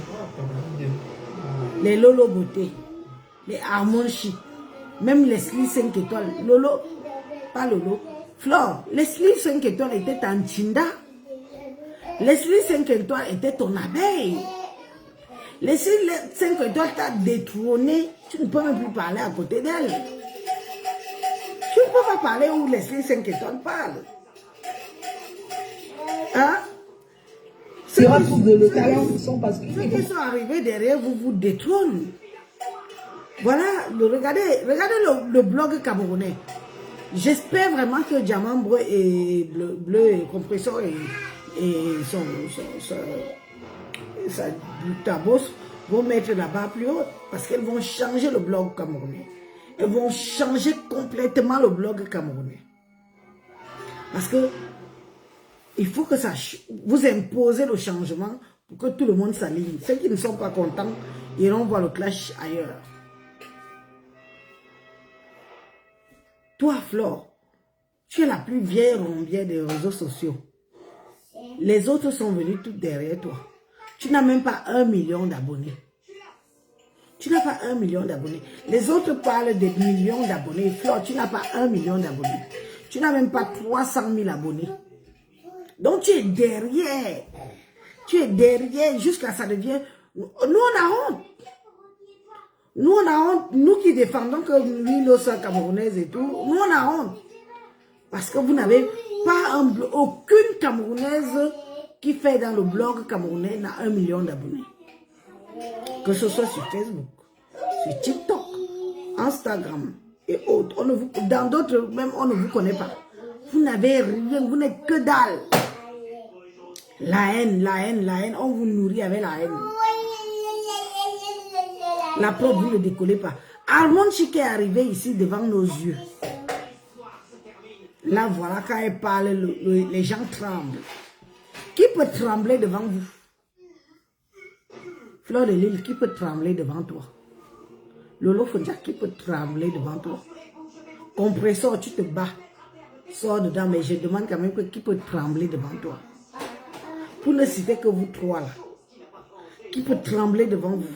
Les Lolo Beauté, les Harmon Chic, même les Leslie 5 étoiles. Lolo, pas Lolo, Flore, Leslie 5 étoiles était en Tinda. Leslie 5 étoiles était ton abeille. Leslie 5 étoiles t'a détrôné. Tu ne peux même plus parler à côté d'elle. Tu ne peux pas parler où Leslie 5 étoiles parle. Hein? Ceux qui sont arrivés derrière vous, vous détrônent. Voilà, regardez le blog camerounais. J'espère vraiment que Diamant Bleu et Bleu et Compression et sa tabos vont mettre la barre plus haute parce qu'elles vont changer le blog camerounais. Elles vont changer complètement le blog camerounais. Parce que il faut que ça, vous imposez le changement pour que tout le monde s'aligne. Ceux qui ne sont pas contents iront voir le clash ailleurs. Toi, Flore, tu es la plus vieille rombière des réseaux sociaux. Les autres sont venus tout derrière toi. Tu n'as même pas 1 million d'abonnés. Tu n'as pas 1 million d'abonnés. Les autres parlent des millions d'abonnés. Flore, tu n'as pas 1 million d'abonnés. Tu n'as même pas 300 000 abonnés. Donc tu es derrière. Tu es derrière jusqu'à ça devient... Nous, on a honte. Nous, on a honte. Nous qui défendons que l'huile aux sœurs camerounaises et tout, nous, on a honte. Parce que vous n'avez pas aucune Camerounaise qui fait dans le blog camerounais n'a 1 million d'abonnés. Que ce soit sur Facebook, sur TikTok, Instagram et autres. Dans d'autres, même, on ne vous connaît pas. Vous n'avez rien, vous n'êtes que dalle. La haine, la haine, la haine. On vous nourrit avec la haine. La preuve, vous ne décollez pas. Armand Chic est arrivé ici devant nos yeux. Là, voilà, quand elle parle, les gens tremblent. Qui peut trembler devant vous? Flore de Lille, qui peut trembler devant toi? Lolo Fondia, qui peut trembler devant toi? Compresseur, tu te bats. Sors dedans, mais je demande quand même qui peut trembler devant toi? Pour ne citer que vous trois là. Qui peut trembler devant vous?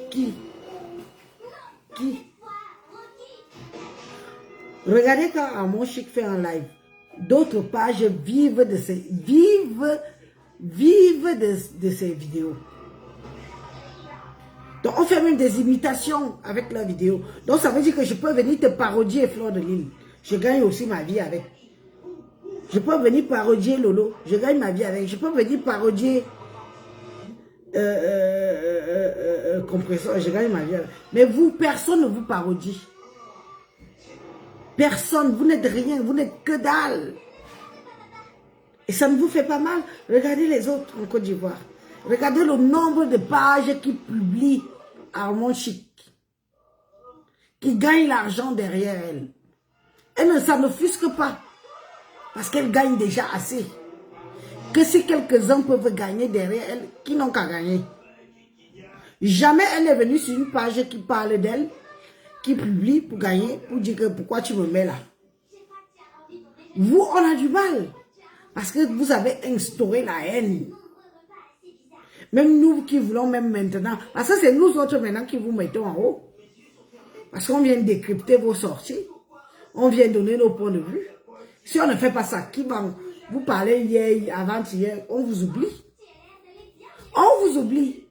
Qui? Regardez quand Armand Chic fait un live. D'autres pages vivent de ces vidéos. Donc on fait même des imitations avec leurs vidéos. Donc ça veut dire que je peux venir te parodier Flore de Lille. Je gagne aussi ma vie avec. Je peux venir parodier Lolo. Je gagne ma vie avec. Je peux venir parodier Compresseur. Je gagne ma vie avec. Mais vous, personne ne vous parodie. Personne. Vous n'êtes rien. Vous n'êtes que dalle. Et ça ne vous fait pas mal. Regardez les autres en Côte d'Ivoire. Regardez le nombre de pages qui publient Armand Chic. Qui gagnent l'argent derrière elle. Elle ne s'en offusque pas. Parce qu'elle gagne déjà assez. Que si quelques-uns peuvent gagner derrière elle, qui n'ont qu'à gagner. Jamais elle est venue sur une page qui parle d'elle, qui publie pour gagner, pour dire que pourquoi tu me mets là. Vous, on a du mal. Parce que vous avez instauré la haine. Même nous qui voulons même maintenant. Parce que c'est nous autres maintenant qui vous mettons en haut. Parce qu'on vient décrypter vos sorties. On vient donner nos points de vue. Si on ne fait pas ça, qui va vous parler hier, avant-hier, on vous oublie. On vous oublie.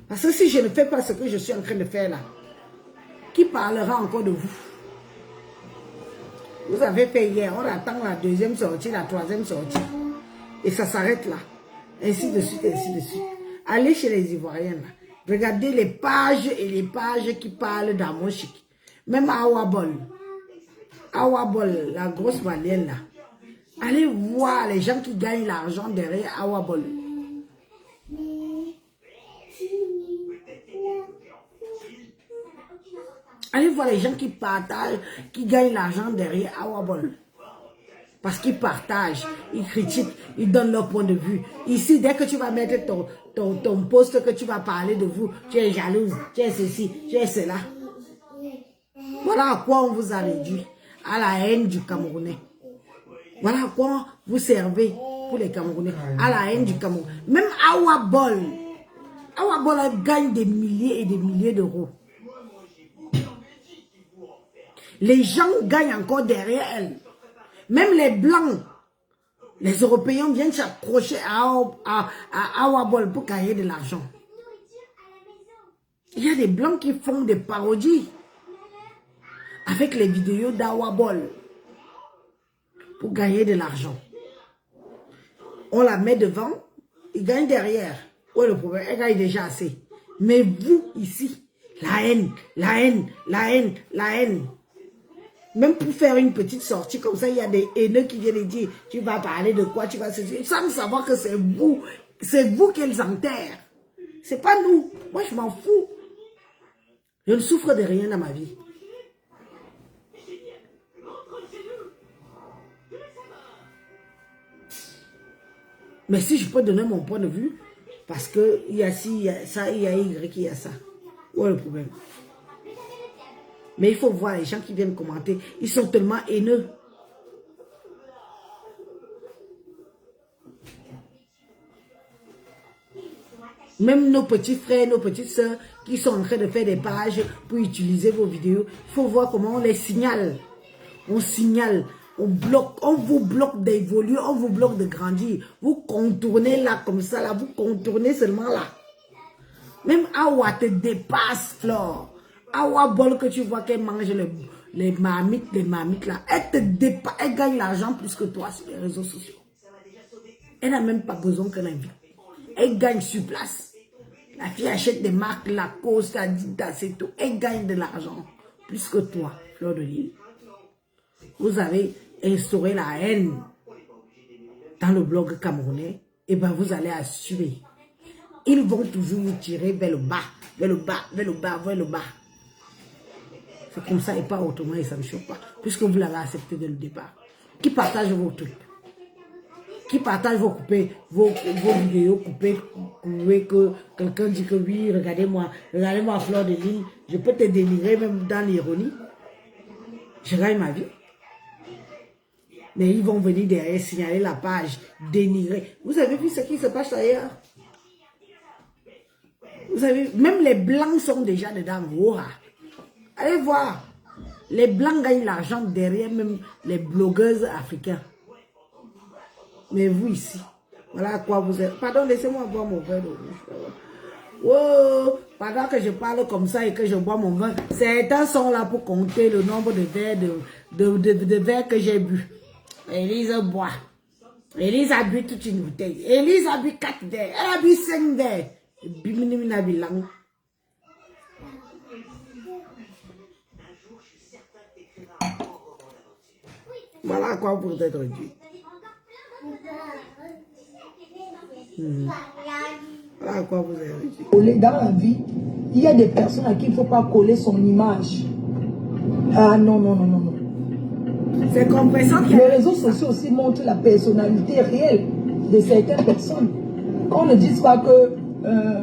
Parce que si je ne fais pas ce que je suis en train de faire là, qui parlera encore de vous? Vous avez fait hier, on attend la deuxième sortie, la troisième sortie. Et ça s'arrête là. Ainsi de suite, ainsi de suite. Allez chez les Ivoiriens là. Regardez les pages et les pages qui parlent d'Armand Chic. Même Awabol. Awabol, la grosse malienne là. Allez voir les gens qui gagnent l'argent derrière Awabol. Allez voir les gens qui partagent, qui gagnent l'argent derrière Awabol. Parce qu'ils partagent, ils critiquent, ils donnent leur point de vue. Ici, dès que tu vas mettre ton post, que tu vas parler de vous, tu es jalouse, tu es ceci, tu es cela. Voilà à quoi on vous a réduit. À la haine du Camerounais. Voilà à quoi vous servez pour les Camerounais. À la haine du Cameroun. Même Awabol. Awabol gagne des milliers et des milliers d'euros. Les gens gagnent encore derrière elle. Même les Blancs, les Européens viennent s'accrocher à Awabol pour gagner de l'argent. Il y a des Blancs qui font des parodies avec les vidéos d'Awabol pour gagner de l'argent. On la met devant, ils gagnent derrière. Ouais, le problème, elle gagne déjà assez. Mais vous, ici, la haine, la haine, la haine, la haine. Même pour faire une petite sortie comme ça, il y a des haineux qui viennent dire, tu vas parler de quoi, tu vas se dire, sans savoir que c'est vous qu'elles enterrent. C'est pas nous. Moi, je m'en fous. Je ne souffre de rien dans ma vie. Mais si je peux donner mon point de vue, parce que il y a ci, il y a ça, il y a Y, il y a ça. Où est le problème? Mais il faut voir les gens qui viennent commenter. Ils sont tellement haineux. Même nos petits frères, nos petites soeurs qui sont en train de faire des pages pour utiliser vos vidéos, il faut voir comment on les signale. On signale, on bloque, on vous bloque d'évoluer, on vous bloque de grandir. Vous contournez là comme ça, là, vous contournez seulement là. Même Awa te dépasse, Flore. Awa Bol que tu vois qu'elle mange les marmites là, elle te dépasse, elle gagne l'argent plus que toi sur les réseaux sociaux. Elle n'a même pas besoin que l'invite. Elle gagne sur place. La fille achète des marques, Lacoste, Adidas, c'est tout. Elle gagne de l'argent plus que toi, Fleur de Lille. Vous avez instauré la haine dans le blog camerounais. Et bien vous allez assumer. Ils vont toujours vous tirer vers le bas, vers le bas, vers le bas, vers le bas. C'est comme ça et pas autrement et ça ne me choque pas. Puisque vous l'avez accepté dès le départ. Qui partage vos trucs? Qui partage vos coupés, vos vidéos coupées, que quelqu'un dit que oui, regardez-moi Fleur de Lille, je peux te dénigrer même dans l'ironie. Je gagne ma vie. Mais ils vont venir derrière, signaler la page, dénigrer. Vous avez vu ce qui se passe ailleurs? Vous savez, même les blancs sont déjà dedans. Wow. Allez voir. Les blancs gagnent l'argent derrière même les blogueuses africains. Mais vous ici, voilà à quoi vous êtes. Pardon, laissez-moi boire mon verre de rouge. Wow, pendant que je parle comme ça et que je bois mon vin, certains sont là pour compter le nombre de verres de verres que j'ai bu. Élise boit. Élise a bu toute une bouteille. Élise a bu 4 verres. Elle a bu 5 verres. Bimini bilang. Voilà à quoi vous êtes réduit. Voilà à quoi vous êtes réduit.
Dans la vie, il y a des personnes à qui il ne faut pas coller son image. Ah non, non, non, non, non.
C'est compressant que
les réseaux sociaux aussi montrent la personnalité réelle de certaines personnes. Qu'on ne dise pas que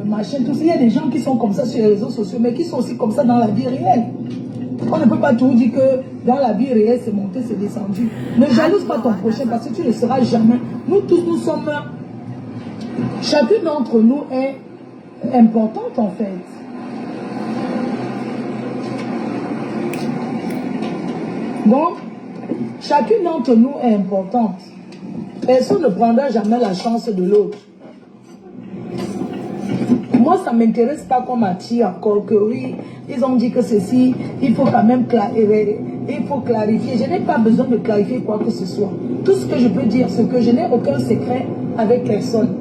machin, tout ça, il y a des gens qui sont comme ça sur les réseaux sociaux, mais qui sont aussi comme ça dans la vie réelle. On ne peut pas tout dire que dans la vie réelle, c'est monté, c'est descendu. Ne jalouse pas ton prochain parce que tu ne le seras jamais. Nous tous, nous sommes... Chacune d'entre nous est importante en fait. Bon, chacune d'entre nous est importante. Personne ne prendra jamais la chance de l'autre. Moi, ça ne m'intéresse pas qu'on m'attire encore que oui, ils ont dit que ceci, il faut quand même clarifier. Je n'ai pas besoin de clarifier quoi que ce soit. Tout ce que je peux dire, c'est que je n'ai aucun secret avec personne.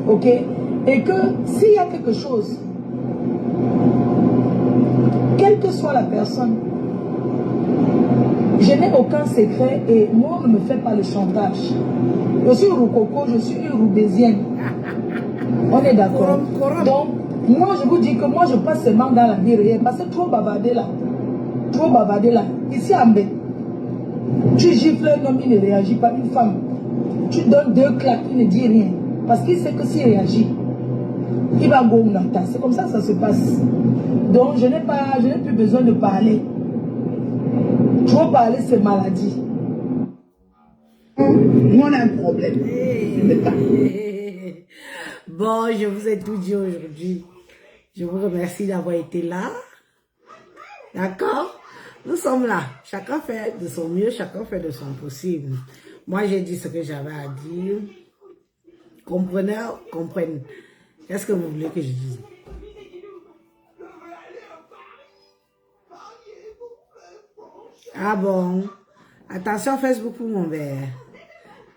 Ok? Et que s'il y a quelque chose, quelle que soit la personne, je n'ai aucun secret et moi, on ne me fait pas le chantage. Je suis Roukoko, je suis une Roubaisienne. On est d'accord. Donc, moi, je vous dis que moi, je passe seulement dans la vie réelle. Parce que trop bavarder là. Trop bavarder là. Ici, en bas, tu gifles un homme, il ne réagit pas. Une femme, tu donnes 2 claques, il ne dit rien. Parce qu'il sait que s'il réagit, il va go nata. C'est comme ça que ça se passe. Donc, je n'ai plus besoin de parler. Trop parler, c'est maladie.
Nous, on a un problème. Bon, je vous ai tout dit aujourd'hui. Je vous remercie d'avoir été là. D'accord? Nous sommes là. Chacun fait de son mieux, chacun fait de son possible. Moi, j'ai dit ce que j'avais à dire. Comprenez, comprenez. Qu'est-ce que vous voulez que je dise? Ah bon? Attention Facebook pour mon verre.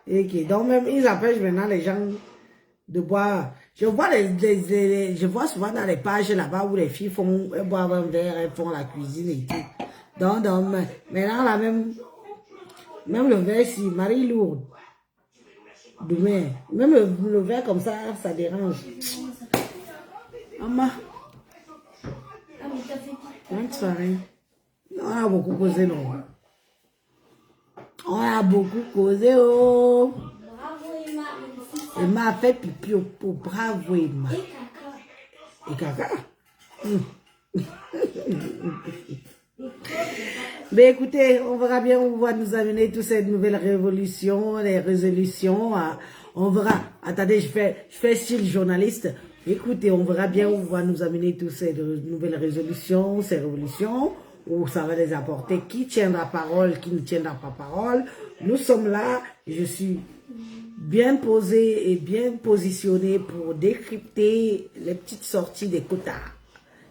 Ok, donc même ils appellent maintenant les gens de boire. Je vois souvent dans les pages là-bas où les filles boivent un verre, elles font la cuisine et tout. Donc maintenant là même le verre si Marie lourde. Demain, même le verre comme ça dérange. Maman. Bonne soirée. On a beaucoup causé, non? On a beaucoup causé, oh.
Bravo, Emma.
Emma a fait pipi au pot. Bravo, Emma.
Et caca.
Et caca. Mais écoutez, on verra bien où va nous amener toutes ces nouvelles révolutions, les résolutions. On verra. Attendez, je fais style journaliste. Écoutez, on verra bien où va nous amener toutes ces nouvelles résolutions, ces révolutions, où ça va les apporter. Qui tiendra parole, qui ne tiendra pas parole. Nous sommes là. Je suis bien posé et bien positionné pour décrypter les petites sorties des quotas.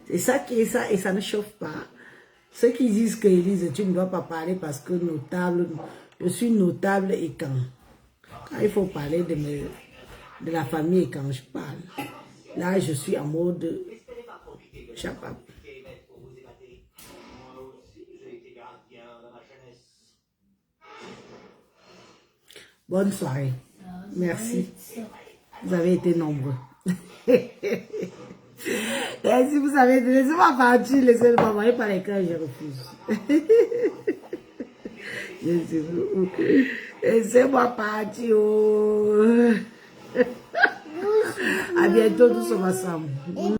C'est ça qui est ça et ça ne chauffe pas. Ceux qui disent que Élise, tu ne dois pas parler parce que notable, je suis notable et quand il faut parler de la famille et quand je parle, là je suis en mode chapeau. Bonne soirée. Merci. Vous avez été nombreux. Et si vous avez, laissez-moi partir, laissez-moi m'envoyer par l'écran, je refuse. Laissez-moi partir. Oh. À bientôt, nous sommes ensemble.